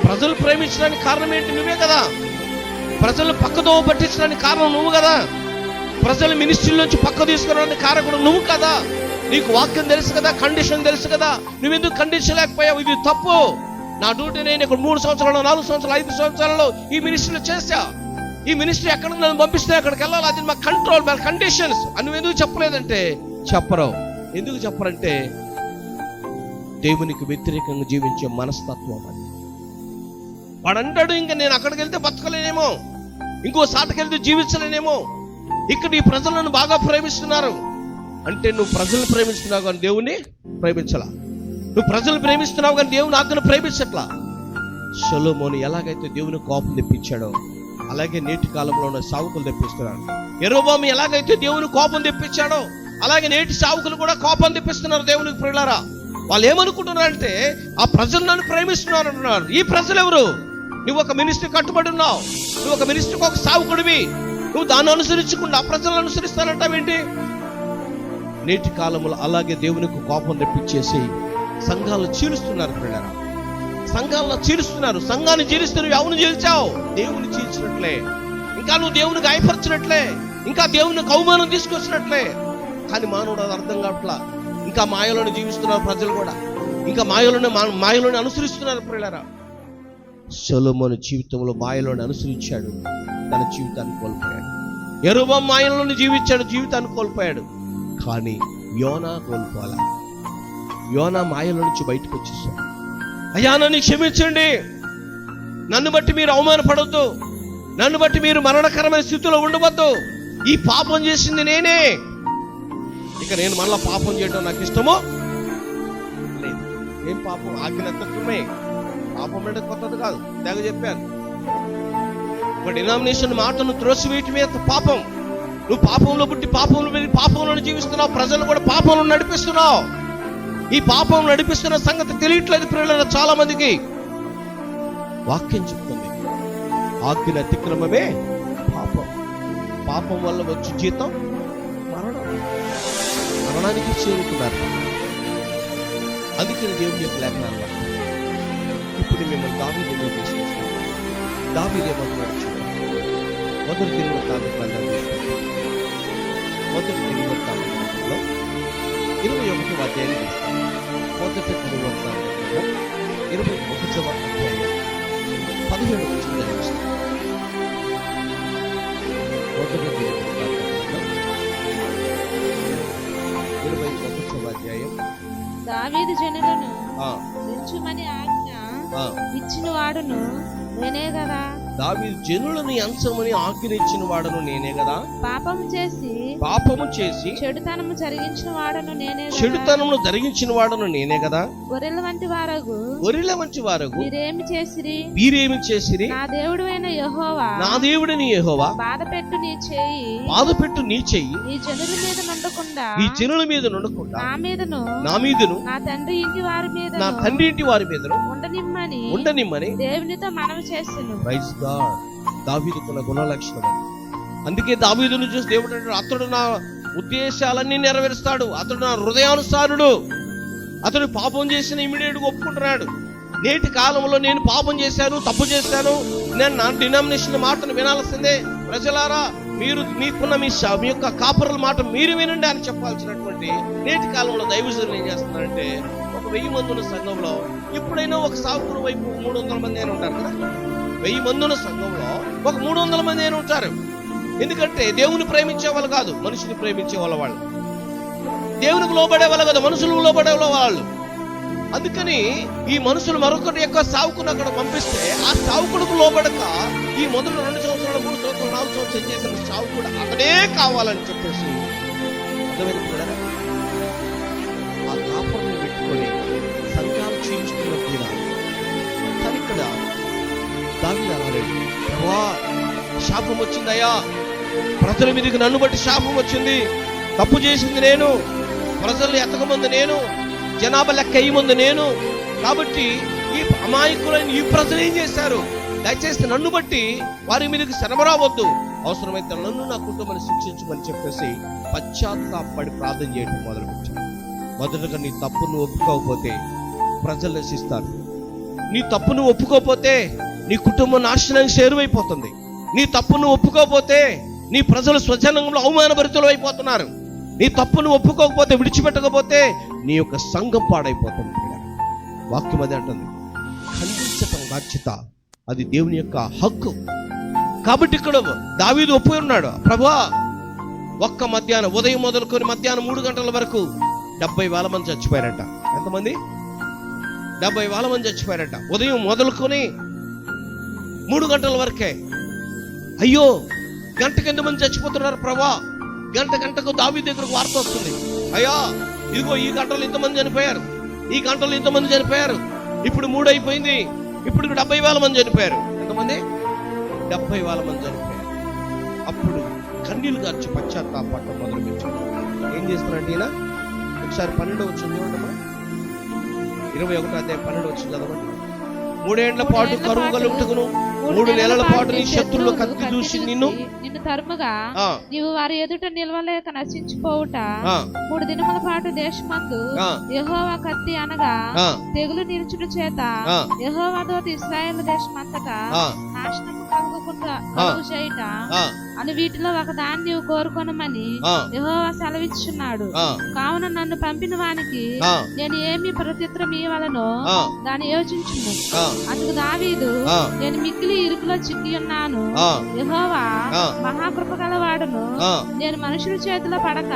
ప్రజలు ప్రేమించడానికి కారణం ఏంటి? నువ్వే కదా. ప్రజలు పక్కదోవ పట్టించడానికి కారణం నువ్వు కదా. ప్రజలు మినిస్ట్రీలోంచి పక్క తీసుకురావడానికి కారణం నువ్వు కదా. నీకు వాక్యం తెలుసు కదా, కండిషన్ తెలుసు కదా, నువ్వెందుకు కండిషన్ లేకపోయావు? ఇది తప్పు. నా డ్యూటీ నేను ఇక్కడ 3 సంవత్సరాలు 4 సంవత్సరాలు 5 సంవత్సరాల్లో ఈ మినిస్ట్రీలో చేశా. ఈ మినిస్ట్రీ ఎక్కడ నన్ను పంపిస్తే అక్కడికి వెళ్ళాలి, అది మా కంట్రోల్, మా కండిషన్స్ అని నువ్వు ఎందుకు చెప్పలేదంటే చెప్పరు. ఎందుకు చెప్పరంటే దేవునికి వ్యతిరేకంగా జీవించే మనస్తత్వం అది. వాడు అంటాడు, ఇంకా నేను అక్కడికి వెళ్తే బతకలేనేమో, ఇంకో సాటికి వెళ్తే జీవించలేనేమో, ఇక్కడ ఈ ప్రజలను బాగా ప్రేమిస్తున్నారు అంటే నువ్వు ప్రజలను ప్రేమిస్తున్నావు కానీ దేవుని ప్రేమించలా. నువ్వు ప్రజలు ప్రేమిస్తున్నావు కానీ దేవుని ఆజ్ఞను ప్రేమించట్లా. సొలొమోను ఎలాగైతే దేవుని కోపం తెప్పించాడో అలాగే నేటి కాలంలో ఉన్న సావుకులు తెప్పిస్తున్నాడు. యెరొబోము ఎలాగైతే దేవుని కోపం తెప్పించాడో అలాగే నేటి సావుకులు కూడా కోపం తెప్పిస్తున్నారు దేవునికి. ప్రియులారా, వాళ్ళు ఏమనుకుంటున్నారంటే ఆ ప్రజలు నన్ను ప్రేమిస్తున్నారు అంటున్నారు. ఈ ప్రజలు ఎవరు? నువ్వు ఒక మినిస్ట్రీ కట్టుబడి ఉన్నావు, నువ్వు ఒక మినిస్ట్రీకి ఒక సావుకుడివి, నువ్వు దాన్ని అనుసరించకుండా ఆ ప్రజలను అనుసరిస్తానంటావేంటి? నేటి కాలంలో అలాగే దేవునికి కోపం తెప్పించేసి సంఘాలను చీలుస్తున్నారు. ప్రియులారా, సంఘాలను చీలుస్తున్నారు. సంఘాన్ని చీలిస్తే నువ్వు ఎవరిని చీల్చావు? దేవుని చీల్చినట్లే, ఇంకా నువ్వు దేవుని గాయపరచినట్లే, ఇంకా దేవునికి అవమానం తీసుకొచ్చినట్లే. కానీ మానవుడు అది అర్థం కావట్లా. ఇంకా మాయలోనే జీవిస్తున్నారు ప్రజలు కూడా, ఇంకా మాయలోనే అనుసరిస్తున్నారు. ప్రియులారా, సొలొమోను జీవితంలో మాయలోనే అనుసరించాడు, తన జీవితాన్ని కోల్పోయాడు. యెరొబోము మాయలోనే జీవించాడు, జీవితాన్ని కోల్పోయాడు. కానీ యోనా కోల్పోలా. యోనా మాయలో నుంచి బయటకు వచ్చేసాడు. అయ్యా నన్ను క్షమించండి, నన్ను బట్టి మీరు అవమానపడొద్దు, నన్ను బట్టి మీరు మరణకరమైన స్థితిలో ఉండవద్దు, ఈ పాపం చేసింది నేనే, ఇక నేను మళ్ళా పాపం చేయడం నాకు ఇష్టమో లేదు. ఏం పాపం? ఆజ్ఞాతత్వమే. పాపం అంటే కొత్తది కాదు, తెగ చెప్పాను. ఒక డినామినేషన్ మాటను త్రోసివేయటమే పాపం. నువ్వు పాపంలో పుట్టి పాపంలో వెళ్ళి పాపంలో జీవిస్తున్నావు, ప్రజలు కూడా పాపంలో నడిపిస్తున్నావు. ఈ పాపం నడిపిస్తున్న సంగతి తెలియట్లేదు ప్రియులారా చాలా మందికి. వాక్యం చెప్తుంది ఆజ్ఞ అతిక్రమమే పాపం, పాపం వల్ల వచ్చి జీతం మరణం, మరణానికి చేరుకున్నారు. అందుకని దేవుని యొక్క లేఖనాలు ఇప్పుడు మిమ్మల్ని దావీదులో తీసుకొస్తాను. దావీదు ఏమంటున్నాడు చూడండి. మొదటి దినవృత్తాంత గ్రంథంలో 21వ అధ్యాయం, మొదటి దినవృత్తాంతంలో 21వ అధ్యాయం 17వ వచనం చదివిస్తాను. మొదటి దినవృత్తాంతంలో 21వ అధ్యాయం. దావీదు జనులను పెంచుమని ఆజ్ఞ ఇచ్చిన వాడును నేనే కదా, దావీదు జనులను ఎంచమని ఆజ్ఞనిచ్చిన వాడను నేనే కదా, పాపము చేసి చెడుతనము జరిగించిన వాడను నేనే కదా, చెడుతనమును జరిగించిన వాడను నేనే కదా, గొర్రెల వంటి వారగు వీరేమి చేసిరి, నా దేవుడైన యెహోవా బాధపెట్టు నీ చెయ్యి ఈ జనుల మీద నుండకుండా నా మీదను నా తండ్రి ఇంటి వారి మీద ఉండనిమ్మని దేవునితో మనవి చేసెను. Praise God. దావీదుకున్న గుణలక్షణం అది. అందుకే దావీదును చూసి దేవుడు అంటాడు, అతడు నా ఉద్దేశాలన్నీ నెరవేరుస్తాడు, అతడు నా హృదయానుసారుడు, అతడు పాపం చేసిన ఇమిడియట్ గా ఒప్పుకుంటున్నాడు. నేటి కాలంలో నేను పాపం చేశాను, తప్పు చేశాను, నేను నా డినామినేషన్ మాటను వినాల్సిందే, ప్రజలారా మీరు మీకున్న మీ యొక్క కాపరుల మాట మీరు వినండి అని చెప్పాల్సినటువంటి నేటి కాలంలో దైవజనులు ఏం చేస్తున్నారంటే, ఒక 1000 మంది ఉన్న సంఘంలో ఎప్పుడైనా ఒక సావుకుడు వైపు 300 మంది అయినా ఉంటారు కదా. 1000 మంది ఉన్న సంఘంలో ఒక 300 మంది అయినా ఉంటారు. ఎందుకంటే దేవుని ప్రేమించే వాళ్ళు కాదు, మనుషుని ప్రేమించే వాళ్ళు. దేవునికి లోబడే వాళ్ళు కాదు, మనుషులకు లోబడే వాళ్ళు. అందుకని ఈ మనుషులు మరొకటి యొక్క సావుకుని అక్కడ పంపిస్తే ఆ సావుకుడుకు లోబడక ఈ మొదటి 2 సంవత్సరాలు 3 సంవత్సరాలు 4 సంవత్సరాలు చేసిన సావుకుడు అక్కడే కావాలని చెప్పేసి ఆ కాపురం పెట్టుకొని సంఘాలు చేయించుకున్న కూడా. కానీ ఇక్కడ దావీదు అన్నాడు, ప్రభువా శాపం వచ్చిందయ్యా, ప్రజల మీదకి నన్ను బట్టి శాపం వచ్చింది, తప్పు చేసింది నేను, ప్రజల్ని ఎత్తకమంది నేను, జనాభా లెక్క అయ్యమంది నేను, కాబట్టి ఈ అమాయకులైన ఈ ప్రజలు ఏం చేశారు, దయచేసి నన్ను బట్టి వారి మీదకి శ్రమ రావద్దు, అవసరమైతే నన్ను నా కుటుంబాన్ని శిక్షించమని చెప్పేసి పశ్చాత్తాపడి ప్రార్థన చేయడం మొదలుపెట్టాడు. మొదటగా నీ తప్పును ఒప్పుకోకపోతే ప్రజలు నశిస్తారు, నీ తప్పును ఒప్పుకోకపోతే నీ కుటుంబం నాశనానికి చేరువైపోతుంది, నీ తప్పును ఒప్పుకోకపోతే నీ ప్రజలు స్వజనంలో అవమానభరితులు అయిపోతున్నారు, నీ తప్పును ఒప్పుకోకపోతే విడిచిపెట్టకపోతే నీ యొక్క సంఘం పాడైపోతుంది. వాక్యం అది అంటుంది, ఖండించటం బాధ్యత, అది దేవుని యొక్క హక్కు. కాబట్టి ఇక్కడ దావీదు ఒప్పుకొని ఉన్నాడు, ప్రభువా ఒక్క మధ్యాహ్నం ఉదయం మొదలుకొని మధ్యాహ్నం 3 గంటల వరకు 70,000 మంది చచ్చిపోయారట. ఎంతమంది? 70,000 మంది చచ్చిపోయారట. ఉదయం మొదలుకొని 3 గంటల వరకే. అయ్యో గంటకి ఎంతమంది చచ్చిపోతున్నారు ప్రభా? గంటకు దావీదు దగ్గరకు వార్త వస్తుంది, అయ్యా ఇదిగో ఈ గంటలో ఇంతమంది చనిపోయారు, ఈ గంటలో ఇంతమంది చనిపోయారు, ఇప్పుడు 3 అయిపోయింది, ఇప్పుడు 70,000 మంది చనిపోయారు. ఎంతమంది? 70,000 మంది చనిపోయారు. అప్పుడు కన్నీళ్లు గార్చి పశ్చాత్తాపడటం మొదలుపెట్టాడు. ఏం చేస్తున్నాడు ఈయన? ఒకసారి 12 వచ్చింది చూడమ్మా, 21వ అధ్యాయం 12 వచ్చింది చదవండి. 3 ఏళ్ల పాటు కరువు కలుగుటకును 3 నెలల పాటు నీ శత్రువులు కత్తి దూసి నిన్ను తరుముగా నీవు వారి ఎదుట నిలవలేక నశించిపోవుట, 3 దినముల పాటు దేశమందు యెహోవా కత్తి అనగా తెగులు నిలుచుట చేత యెహోవా దోత ఇశ్రాయేలు దేశమంతటా నాశనము కలుగు చేయుట అని వీటిలో ఒక దాన్ని నీవు కోరుకొనమని యెహోవా సెలవిచ్చున్నాడు. కావున నన్ను పంపిన వానికి నేను ఏమి ప్రత్యుత్తరం ఇవ్వవలెనో దాన్ని యోచించుము. అందుకు దావీదు, నేను మిక్కిలి ఇరుకులో చిక్కి ఉన్నాను, యెహోవా మహాకృప గలవాడును, నేను మనుషుల చేతిలో పడక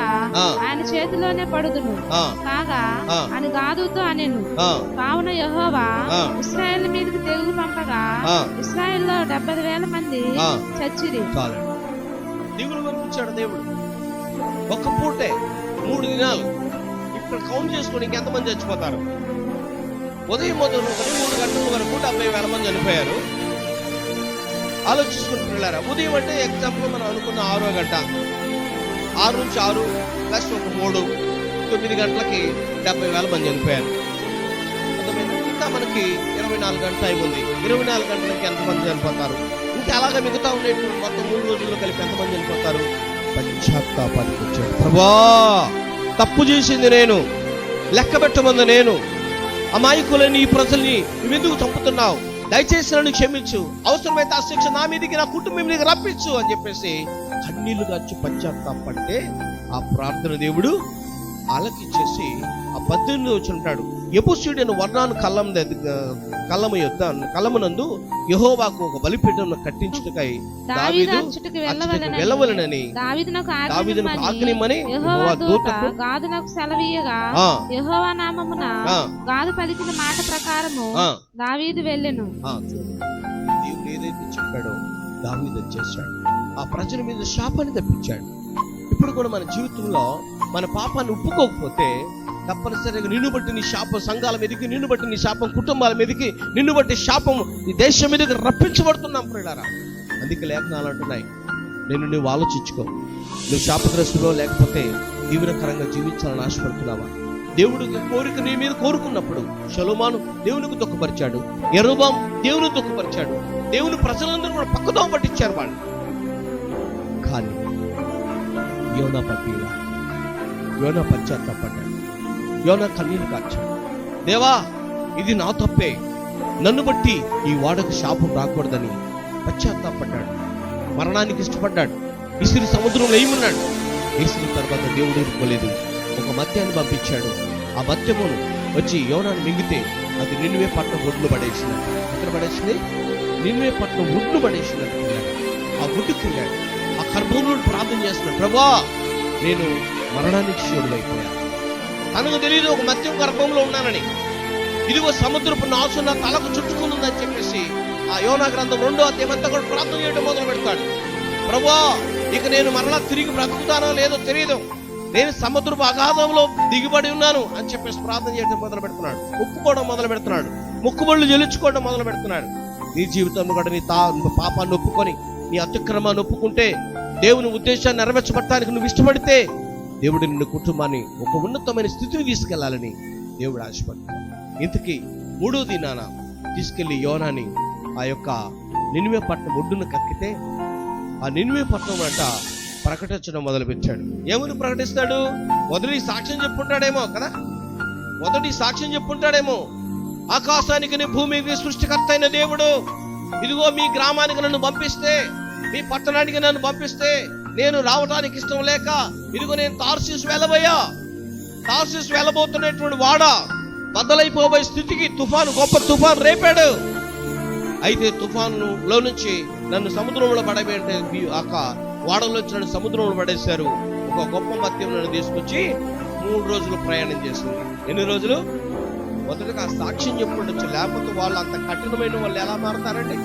ఆయన చేతిలోనే పడుదును కాగా అని గాదుతో అనెను. కావున యెహోవా ఇశ్రాయేలు మీదకి తెగులు పంపగా ఇశ్రాయేల్లో 70,000 మంది చచ్చిరి. దిగులు పంపించాడు దేవుడు. ఒక్క పూటే 3 దినాలు. ఇక్కడ కౌంట్ చేసుకుని ఇంకెంతమంది చచ్చిపోతారు? ఉదయం మొదలు 3 గంటల వరకు 70,000 మంది చనిపోయారు. ఆలోచించుకుంటున్నారా? ఉదయం అంటే ఎగ్జాంపుల్ మనం అనుకున్న 6వ గంట, 6 నుంచి 6 ప్లస్ ఒక 3, 9 గంటలకి 70,000 మంది చనిపోయారు. ఇంకా మనకి 24 గంటల టైం ఉంది. 24 గంటలకి ఎంతమంది చనిపోతారు? ఇంకా అలాగే మిగతా ఉండేటువంటి మొత్తం 3 రోజుల్లో కలిపి ఎంతమంది చనిపోతారు? పశ్చాత్తాపానికి వచ్చాడు. ప్రభువా తప్పు చేసింది నేను, లెక్క పెట్టమంది నేను, అమాయకులని ఈ ప్రజల్ని నువ్వెందుకు చంపుతున్నావు? దయచేసి నన్ను క్షమించు, అవసరమైతే ఆ శిక్ష నా మీదకి నా కుటుంబం మీదకి రప్పించు అని చెప్పేసి కన్నీళ్లు గార్చి పశ్చాత్తాపడితే ఆ ప్రార్థన దేవుడు ఆలకించేసి ఆ 18 వచ్చుంటాడు. యెబూసీయుడైన వర్ణాను కళ్ళమునందు యెహోవాకు ఒక బలిపీఠమును కట్టించుటకై దావీదు వెళ్ళవలెనని దావీదునకు ఆజ్ఞనిమ్మని యెహోవా దూతకు గాదునకు సెలవీయగా యెహోవా నామమున గాదు పలికిన మాట ప్రకారము దావీదు వెళ్ళెను. దేవుడు ఏదైతే చెప్పాడో దావీదు చేశాడు. ఆ ప్రజల మీద శాపాన్ని తప్పించాడు. ఇప్పుడు కూడా మన జీవితంలో మన పాపాన్ని ఒప్పుకోకపోతే తప్పనిసరిగా నిన్ను బట్టి నీ శాపం సంఘాల మీదకి, నిన్ను బట్టి నీ శాపం కుటుంబాల మీదకి, నిన్ను బట్టి శాపం ఈ దేశం మీదకి రప్పించబడుతున్నాం ప్రియులారా. అందుకే లేఖనాలు అంటున్నాయి, నువ్వు ఆలోచించుకో, నువ్వు శాపగ్రస్తులో లేకపోతే దీవెనకరంగా జీవించాలని ఆశపడుతున్నావా? దేవుడు కోరిక నీ మీద కోరుకున్నప్పుడు సొలొమోను దేవునికి దుఃఖపరిచాడు, యెరోబాము దేవుని దుఃఖపరిచాడు, దేవుని ప్రజలందరూ కూడా పక్కదోవ పట్టించారు వాళ్ళు. కానీ యోనా పశ్చాత్తాపడ్డాడు, యోనా కన్నీరు కార్చాడు. దేవా, ఇది నా తప్పే, నన్ను బట్టి ఈ వాడకు శాపం రాకూడదని పశ్చాత్తాపడ్డాడు. మరణానికి ఇష్టపడ్డాడు. ఇసిరి సముద్రంలో ఏమన్నాడు. ఇసిరి తర్వాత దేవుడు ఊరుకోలేదు, ఒక మత్యాన్ని పంపించాడు. ఆ మత్యమును వచ్చి యోనాను మింగితే అది నిన్నువే పట్నం ఒడ్లు పడేసినట్టు. ఎక్కడ పడేసింది? నిన్నువే పట్నం ఒడ్లు పడేసినట్టు. ఆ ఒడ్డుకి వెళ్ళాడు. ఆ గర్భంలో ప్రార్థన చేస్తున్నాడు, ప్రభా నేను మరణానికి శివుడైపోయాను. తనకు తెలియదు ఒక మత్యం గర్భంలో ఉన్నానని. ఇదిగో సముద్రపు నాసు నా తలకు చుట్టుకుందని చెప్పేసి ఆ యోనా గ్రంథం 2వ అధ్యాయం కూడా ప్రార్థన చేయడం మొదలు పెడతాడు. ప్రభా, ఇక నేను మరలా తిరిగి బ్రతుకుతానో లేదో తెలియదు, నేను సముద్రపు అగాధంలో దిగుబడి ఉన్నాను అని చెప్పేసి ప్రార్థన చేయడం మొదలు పెడుతున్నాడు. ఒప్పుకోవడం మొదలు పెడుతున్నాడు. మొక్కుబడులు చెల్లించుకోవడం మొదలు పెడుతున్నాడు. నీ జీవితంలో కూడా నీ పాపాన్ని ఒప్పుకొని, నీ అతిక్రమాన్ని ఒప్పుకుంటే, దేవుని ఉద్దేశాన్ని నెరవేర్చబడటానికి నువ్వు ఇష్టపడితే దేవుడు నిన్ను కుటుంబాన్ని ఒక ఉన్నతమైన స్థితిని తీసుకెళ్లాలని దేవుడు ఆశపడతాడు. ఇంతకీ 3వ దినాన తీసుకెళ్లి యోనాని ఆ యొక్క నినివే పట్టణం ఒడ్డును కక్కితే ఆ నినివే పట్టణం అంట ప్రకటించడం మొదలు పెట్టాడు. ఏమని ప్రకటిస్తాడు? మొదటి సాక్ష్యం చెప్పుంటాడేమో కదా, మొదటి సాక్ష్యం చెప్పుంటాడేమో. ఆకాశానికి భూమికి సృష్టికర్త అయిన దేవుడు, ఇదిగో మీ గ్రామానికి నన్ను పంపిస్తే, మీ పట్టణానికి నన్ను పంపిస్తే నేను రావడానికి ఇష్టం లేక ఇదిగో నేను తార్షీషు వెళ్ళబోతున్నటువంటి వాడ బద్దలైపోబోయే స్థితికి గొప్ప తుఫాను రేపాడు. అయితే తుఫానులో నుంచి నన్ను సముద్రంలో పడబెట్టే వాడలోంచి నన్ను సముద్రంలో పడేశారు. ఒక గొప్ప మత్యం నన్ను తీసుకొచ్చి 3 రోజులు ప్రయాణం చేస్తుంది. ఎన్ని రోజులు? మొదటగా సాక్ష్యం చెప్పుకుంటూ, లేకపోతే వాళ్ళు అంత కఠినమైన వాళ్ళు ఎలా మారతారండి?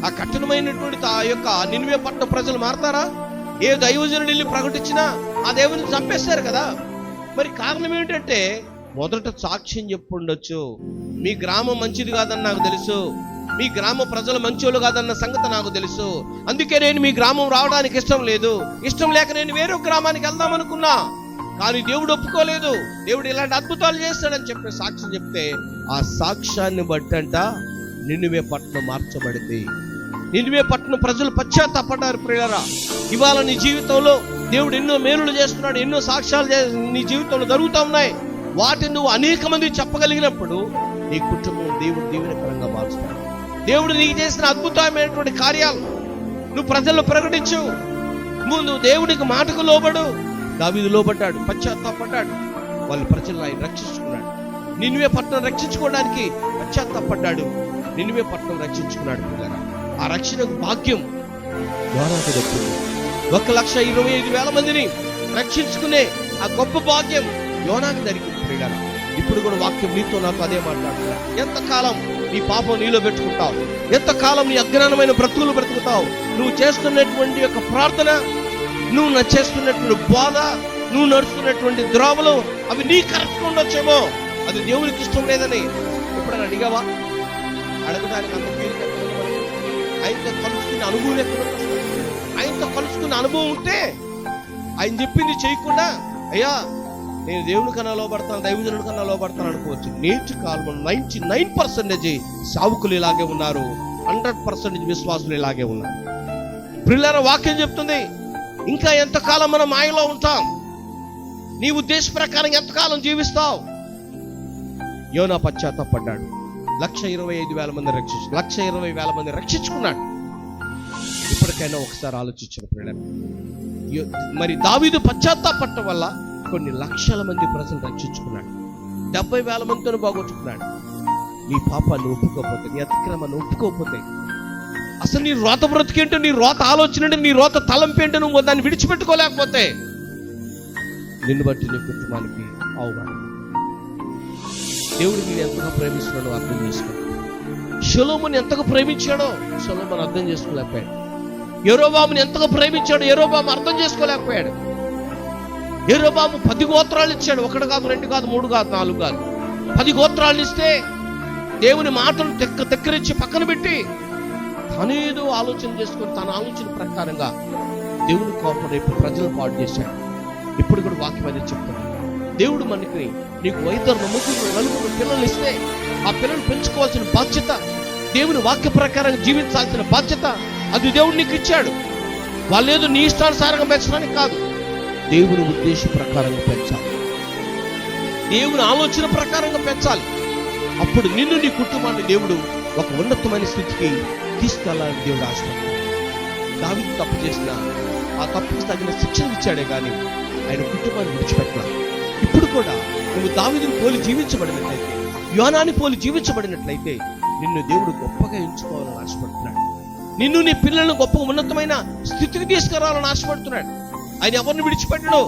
ఆ కఠినమైనటువంటి ఆ యొక్క నినివే పట్టణ ప్రజలు మారతారా? ఏ దైవజనుడు వెళ్ళి ప్రకటించినా ఆ దేవుని చంపేస్తారు కదా. మరి కారణం ఏంటంటే మొదట సాక్ష్యం చెప్పుండొచ్చు. మీ గ్రామం మంచిది కాదని నాకు తెలుసు, మీ గ్రామ ప్రజలు మంచోళ్ళు కాదన్న సంగతి నాకు తెలుసు, అందుకే నేను మీ గ్రామం రావడానికి ఇష్టం లేదు, ఇష్టం లేక నేను వేరే గ్రామానికి వెళ్దాం అనుకున్నా, కానీ దేవుడు ఒప్పుకోలేదు, దేవుడు ఇలాంటి అద్భుతాలు చేస్తాడని చెప్పి సాక్ష్యం చెప్తే ఆ సాక్ష్యాన్ని బట్టంట నినివే పట్టణం మార్చబడింది. నినివే పట్టణం ప్రజలు పశ్చాత్తాపడ్డారు. ప్రియులారా, ఇవాళ నీ జీవితంలో దేవుడు ఎన్నో మేలులు చేస్తున్నాడు, ఎన్నో సాక్ష్యాలు నీ జీవితంలో జరుగుతూ ఉన్నాయి. వాటిని నువ్వు అనేక మంది చెప్పగలిగినప్పుడు నీ కుటుంబం దేవుడు దీవెనకరంగా మారుస్తాడు. దేవుడు నీకు చేసిన అద్భుతమైనటువంటి కార్యాలు నువ్వు ప్రజల్లో ప్రకటించు. నువ్వు దేవుడికి మాటకు లోబడు. దావీదు లోబడ్డాడు, పశ్చాత్తాపడ్డాడు. వాళ్ళు ప్రజలను ఆయన రక్షించుకున్నాడు. నినివే పట్టణం రక్షించుకోవడానికి పశ్చాత్తాపడ్డాడు, నినివే పట్టణం రక్షించుకున్నాడు. పిల్లరా, ఆ రక్షణకు భాగ్యం యోనాకు దక్కింది. 1,25,000 మందిని రక్షించుకునే ఆ గొప్ప భాగ్యం యోనాకు దొరికింది. ప్రియులారా, ఇప్పుడు కూడా వాక్యం నీతో నాకు అదే మాట్లాడుతున్నా. ఎంతకాలం నీ పాపం నీలో పెట్టుకుంటావు? ఎంతకాలం నీ అజ్ఞానమైన బ్రతుకులు బ్రతుకుతావు? నువ్వు చేస్తున్నటువంటి యొక్క ప్రార్థన, నువ్వు చేస్తున్నటువంటి బోధ, నువ్వు నడుస్తున్నటువంటి ద్రోవలు అవి నీ కరెక్ట్ ఉండొచ్చేమో, అది దేవునికి ఇష్టం లేదని ఎప్పుడైనా అడిగావా? అడగడానికి అంత తీరిక ఆయనతో కలుసుకునే అనుభవం ఎక్కడ? ఆయనతో కలుసుకునే అనుభవం ఉంటే ఆయన చెప్పింది చేయకుండా అయ్యా నేను దేవుని కన్నా లోపడతాను, దైవజనుడి కన్నా లోపడతాను అనుకోవచ్చు. నేటి కాలంలో 99% సావుకులు ఇలాగే ఉన్నారు, 100% విశ్వాసులు ఇలాగే ఉన్నారు. ప్రియులారా, వాక్యం చెప్తుంది ఇంకా ఎంతకాలం మనం మాయలో ఉంటాం? నీ ఉద్దేశ ప్రకారం ఎంతకాలం జీవిస్తావు? యోనా పశ్చాత్తాపడ్డాడు. 1,25,000 మంది 1,20,000 మంది రక్షించుకున్నాడు. ఇప్పటికైనా ఒకసారి ఆలోచించిన ప్రియులారా, మరి దావీదు పశ్చాత్తాపడటం వల్ల కొన్ని లక్షల మంది ప్రజలు రక్షించుకున్నాడు. 70,000 మందితో బాగొట్టుకున్నాడు. నీ పాపాన్ని ఒప్పుకోకపోతే, నీ అతిక్రమాన్ని ఒప్పుకోకపోతే, అసలు నీ రోత బ్రతికేంటో, నీ రోత ఆలోచన ఏంటో, నీ రోత తలంపు ఏంటో నువ్వు దాన్ని విడిచిపెట్టుకోలేకపోతే నిన్ను బట్టి నీ కుటుంబానికి అవమానం. దేవుడు నేను ఎంతగా ప్రేమిస్తున్నాడో అర్థం చేసుకో. సొలొమోను ఎంతగా ప్రేమించాడో సొలొమోను అర్థం చేసుకోలేకపోయాడు. యెరోబాముని ఎంతగా ప్రేమించాడు యెరోబాము అర్థం చేసుకోలేకపోయాడు. యెరోబాము 10 గోత్రాలు ఇచ్చాడు. 1 కాదు, 2 కాదు, 3 కాదు, 4 కాదు, 10 గోత్రాలు ఇస్తే దేవుని మాటను తెక్కరించి పక్కన పెట్టి తనేదో ఆలోచన చేసుకుని తన ఆలోచన ప్రకారంగా దేవుని కోపం రేపు ప్రజలను పాడు చేశాడు. ఇప్పుడు కూడా వాక్యం అనేది చెప్తాడు. దేవుడు మనకి నీకు వైద్యులు ముగ్గురు నలుగురు పిల్లలు ఇస్తే ఆ పిల్లలు పెంచుకోవాల్సిన బాధ్యత, దేవుని వాక్య ప్రకారంగా జీవించాల్సిన బాధ్యత అది దేవుడు నీకు ఇచ్చాడు. వాళ్ళేదో నీ ఇష్టానుసారంగా పెంచడానికి కాదు, దేవుని ఉద్దేశ ప్రకారంగా పెంచాలి, దేవుని ఆలోచన ప్రకారంగా పెంచాలి. అప్పుడు నిన్ను నీ కుటుంబాన్ని దేవుడు ఒక ఉన్నతమైన స్థితికి తీసుకెళ్లాలని దేవుడు ఆశపడ్డాడు. దావీదు తప్పు చేసిన ఆ తప్పుకు తగిన శిక్షణ ఇచ్చాడే కానీ ఆయన కుటుంబాన్ని విడిచిపెట్టాలి. ఇప్పుడు కూడా నువ్వు దావీదుని పోలి జీవించబడినట్లయితే, యోనాని పోలి జీవించబడినట్లయితే నిన్ను దేవుడు గొప్పగా ఎంచుకోవాలని ఆశపడుతున్నాడు. నిన్ను నీ పిల్లలను గొప్ప ఉన్నతమైన స్థితికి తీసుకురావాలని ఆశపడుతున్నాడు. ఆయన ఎవరిని విడిచిపెట్టడు.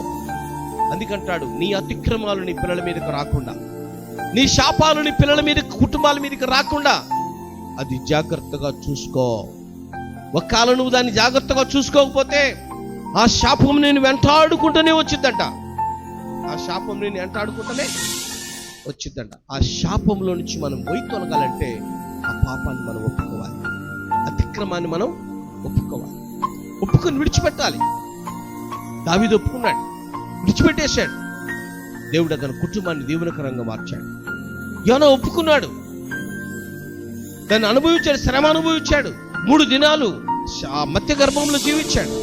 అందుకంటాడు, నీ అతిక్రమాలు నీ పిల్లల మీదకి రాకుండా, నీ శాపాలు నీ పిల్లల మీద కుటుంబాల మీదకి రాకుండా అది జాగ్రత్తగా చూసుకో. ఒక్కవేళ నువ్వు దాన్ని జాగ్రత్తగా చూసుకోకపోతే ఆ శాపం నేను వెంటాడుకుంటూనే వచ్చిందంట. ఆ శాపం నేను వెంటాడుకుంటూనే వచ్చిందంట. ఆ శాపంలో నుంచి మనం తొలగాలంటే ఆ పాపాన్ని మనం ఒప్పుకోవాలి, అతిక్రమాన్ని మనం ఒప్పుకొని విడిచిపెట్టాలి. దావీదు ఒప్పుకున్నాడు, విడిచిపెట్టేశాడు. దేవుడు అతని కుటుంబాన్ని దీవెనకరంగా మార్చాడు. యోనా ఒప్పుకున్నాడు, దాన్ని అనుభవించాడు, శ్రమ అనుభవించాడు. 3 దినాలు మత్య గర్భంలో జీవించాడు.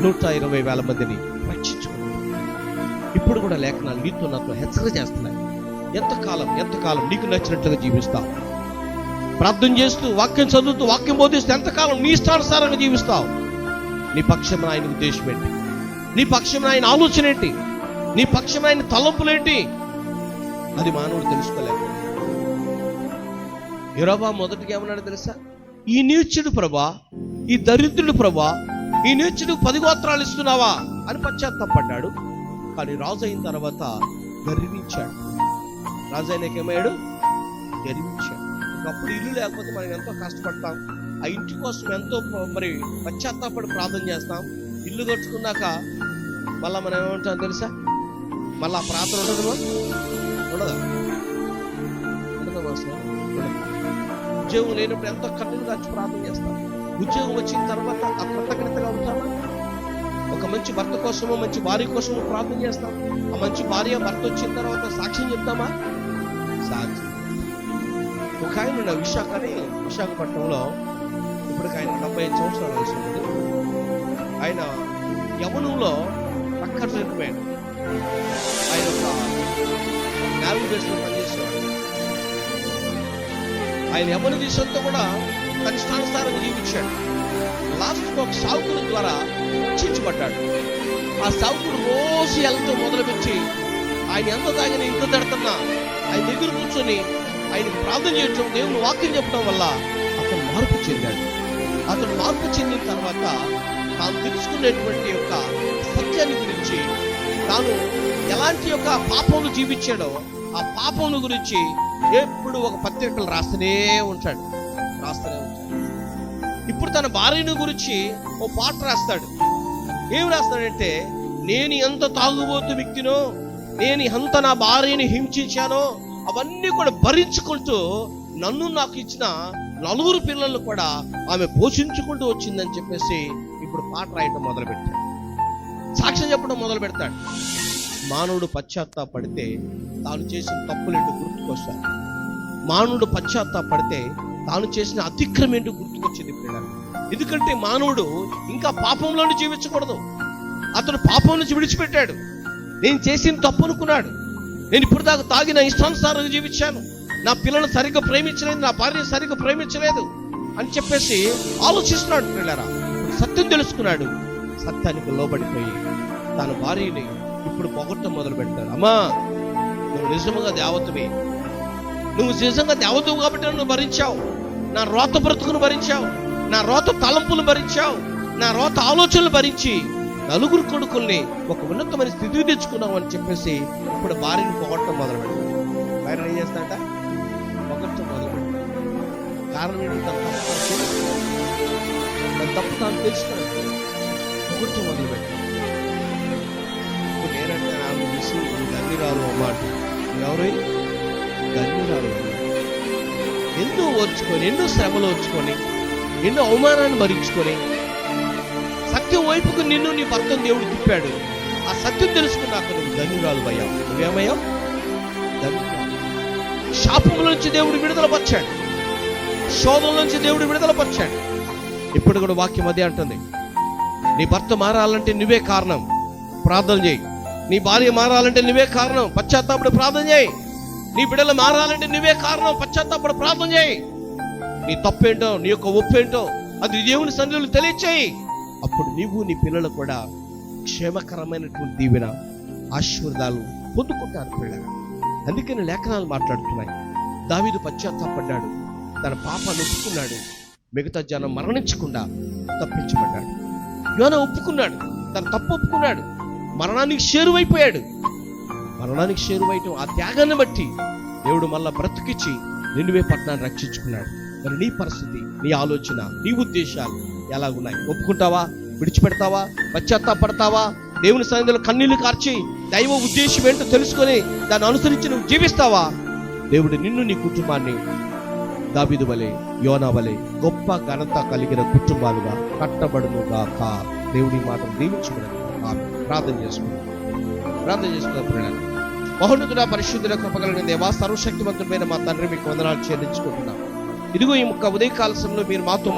120,000 మందిని రక్షించుకున్నాడు. ఇప్పుడు కూడా లేఖనాలు నీతో నాతో హెచ్చరిక చేస్తున్నాయి. ఎంతకాలం నీకు నచ్చినట్లుగా జీవిస్తావు? ప్రార్థన చేస్తూ, వాక్యం చదువుతూ, వాక్యం బోధిస్తూ ఎంతకాలం నీ ఇష్టానుసారంగా జీవిస్తావు? నీ పక్షం ఆయన ఉద్దేశం ఏంటి? నీ పక్షం ఆయన ఆలోచన ఏంటి? నీ పక్షం ఆయన తలంపులేంటి? అది మానవుడు తెలుసుకోలేక యెరోబాము మొదటిగా ఏమన్నాడు తెలుసా? ఈ నీచుడు ప్రభా, ఈ దరిద్రుడు ప్రభా, ఈ నీచుడు 10 గోత్రాలు ఇస్తున్నావా అని పశ్చాత్తాపడ్డాడు. కానీ రాజు అయిన తర్వాత గర్వించాడు. రాజు అయినాకేమయ్యాడు? గర్వించాడు. ఒకప్పుడు ఇల్లు లేకపోతే మనం ఎంతో కష్టపడతాం, ఆ ఇంటి కోసం ఎంతో మరి పశ్చాత్తాపడి ప్రార్థన చేస్తాం. ఇల్లు కట్టుకున్నాక మళ్ళా మనం ఏమంటాం తెలుసా? మళ్ళీ ఆ ప్రార్థన ఉండదు, ఉండదా? ఉద్యోగం లేనప్పుడు ఎంతో కన్నులు కాచి ప్రార్థన చేస్తాం. ఉద్యోగం వచ్చిన తర్వాత ఆ కృతజ్ఞతగా ఉంటామా? ఒక మంచి భర్త కోసమో మంచి భార్య కోసమో ప్రార్థన చేస్తాం. ఆ మంచి భార్య భర్త వచ్చిన తర్వాత సాక్ష్యం చెప్తామా? సాక్ష్యం. ఒక ఆయన ఉన్న విశాఖపట్నంలో ఇప్పటికి ఆయన 75 సంవత్సరాలు వయసు ఉంది. ఆయన యవనంలో పక్కన చనిపోయాడు. ఆయన ఒక నావిగేషన్ పనిచేసేవాడు. ఆయన యవన దేశంతో కూడా తన ఇష్టానుసారంగా జీవించాడు. లాస్ట్ ఒక సావుకుడు ద్వారా రక్షించబడ్డాడు. ఆ సావుకుడు రోజు ఎలతో మొదలుపెట్టి ఆయన ఎంత తాగిన ఇంత తడుతున్నా ఆయన దగ్గర కూర్చొని ఆయనకు ప్రార్థన చేయటం, దేవుని వాక్యం చెప్పడం వల్ల అతను మార్పు చెందాడు. అతను మార్పు చెందిన తర్వాత తాను తెలుసుకునేటువంటి యొక్క సత్యాన్ని గురించి, తాను ఎలాంటి యొక్క పాపంలో జీవించాడో ఆ పాపం గురించి ఎప్పుడు ఒక పత్రికలు రాస్తూనే ఉంటాడు. ఇప్పుడు తన భార్యను గురించి ఓ పాట రాస్తాడు. ఏం రాస్తాడంటే, నేను ఎంత తాగుబోతు వ్యక్తినో, నేను ఎంత నా భార్యని హింసించానో అవన్నీ కూడా భరించుకుంటూ నన్ను నాకు ఇచ్చిన 4 పిల్లలను కూడా ఆమె పోషించుకుంటూ వచ్చిందని చెప్పేసి ఇప్పుడు పాట రాయటం మొదలుపెట్టాడు. సాక్ష్యం చెప్పడం మొదలు పెడతాడు. మానవుడు పశ్చాత్తాపడితే తాను చేసిన తప్పులేంటో గుర్తుకొస్తాడు. మానవుడు పశ్చాత్తాపడితే తాను చేసిన అతిక్రమం ఏంటో గుర్తుకొచ్చింది పిల్లలు. ఎందుకంటే మానవుడు ఇంకా పాపంలోనే జీవించకూడదు. అతను పాపం నుంచి విడిచిపెట్టాడు. నేను చేసిన తప్పు అనుకున్నాడు. నేను ఇప్పుడు దాకా తాగిన ఇష్టానుసారంగా జీవించాను, నా పిల్లలు సరిగ్గా ప్రేమించలేదు, నా భార్య సరిగ్గా ప్రేమించలేదు అని చెప్పేసి ఆలోచిస్తున్నాడు పిల్లరా. ఇప్పుడు సత్యం తెలుసుకున్నాడు. సత్యానికి లోబడిపోయి తన భార్యని ఇప్పుడు పొగట్టం మొదలు పెడతాడు. అమ్మా, నువ్వు నిజంగా దేవతవి, నువ్వు నిజంగా దేవతవు కాబట్టి నన్ను భరించావు, నా రోత బ్రతుకును భరించావు, నా రోత తలంపులు భరించావు, నా రోత ఆలోచనలు భరించి 4 కొడుకుల్ని ఒక ఉన్నతమైన స్థితికి తెచ్చుకున్నావు అని చెప్పేసి ఇప్పుడు భార్యను పొగట్టం మొదలు పెడతాడు. భార్య ఏం చేస్తాడట? పొగట్టం మొదలు పెడతాడు. కారణం ఏంటి? తన తప్పు తాను తెలుసుకున్నాడు. ఒకటి మొదలుపెట్టాను. నేనంటే ఆమె చూసి ధన్యురాలు అన్నమాట. ఎవరు ధన్యురాలు? ఎన్నో ఓర్చుకొని, ఎన్నో శ్రమలు ఓర్చుకొని, ఎన్నో అవమానాన్ని భరించుకొని సత్యం వైపుకు నిన్ను నీ భర్తను దేవుడు తిప్పాడు. ఆ సత్యం తెలుసుకున్నాక నువ్వు ధన్యురాలు అయ్యావు. నువ్వేమయ్యావు? ధన్యురాలు. శాపముల నుంచి దేవుడు విడుదలపరిచాడు. శోధన నుంచి దేవుడు విడుదలపరిచాడు. ఇప్పుడు కూడా వాక్యం అదే అంటుంది. నీ భర్త మారాలంటే నువ్వే కారణం, ప్రార్థన చేయి. నీ భార్య మారాలంటే నువ్వే కారణం, పశ్చాత్తాపడి ప్రార్థన చేయి. నీ బిడ్డలు మారాలంటే నువ్వే కారణం, పశ్చాత్తాపడి ప్రార్థన చేయి. నీ తప్పేంటో, నీ యొక్క ఒప్పేంటో అది దేవుని సన్నిధిలో తెలియచేయి. అప్పుడు నీవు నీ పిల్లలు కూడా క్షేమకరమైనటువంటి దీవెన, ఆశీర్వాదాలు పొందుకుంటారు పిల్లలు. అందుకని లేఖనాలు మాట్లాడుతున్నాయి. దావీదు పశ్చాత్తాపడ్డాడు, తన పాపాన్ని ఒప్పుకున్నాడు, మిగతా జనం మరణించకుండా తప్పించబడ్డాడు. యోనా ఒప్పుకున్నాడు, తన తప్పు ఒప్పుకున్నాడు, మరణానికి చేరువైపోయాడు. మరణానికి చేరువైతే ఆ త్యాగాన్ని బట్టి దేవుడు మళ్ళా బ్రతికిచ్చి నిన్నువే పట్టణాన్ని రక్షించుకున్నాడు. మరి నీ పరిస్థితి, నీ ఆలోచన, నీ ఉద్దేశాలు ఎలాగున్నాయి? ఒప్పుకుంటావా? విడిచిపెడతావా? పశ్చాత్తాపడతావా? దేవుని సన్నిధిలో కన్నీళ్లు కార్చి దైవ ఉద్దేశం ఏంటో తెలుసుకొని దాన్ని అనుసరించి నువ్వు జీవిస్తావా? దేవుడు నిన్ను, నీ కుటుంబాన్ని దావీదు వలె, యోనా వలె గొప్ప ఘనత కలిగిన కుటుంబాలుగా కట్టబడునుగాక. దేవుడి మాటను దీవించుకున్నాను. ప్రార్థన చేసుకున్నాను. మహోన్నతుడా, పరిశుద్ధుల, కృపగలిగిన దేవా, సర్వశక్తివంతుడైన మా తండ్రి, మీకు వందనాలు చెల్లించుకుంటున్నాను. ఇదిగో ఈ ఉదయకాల సమయంలో మీరు మాతో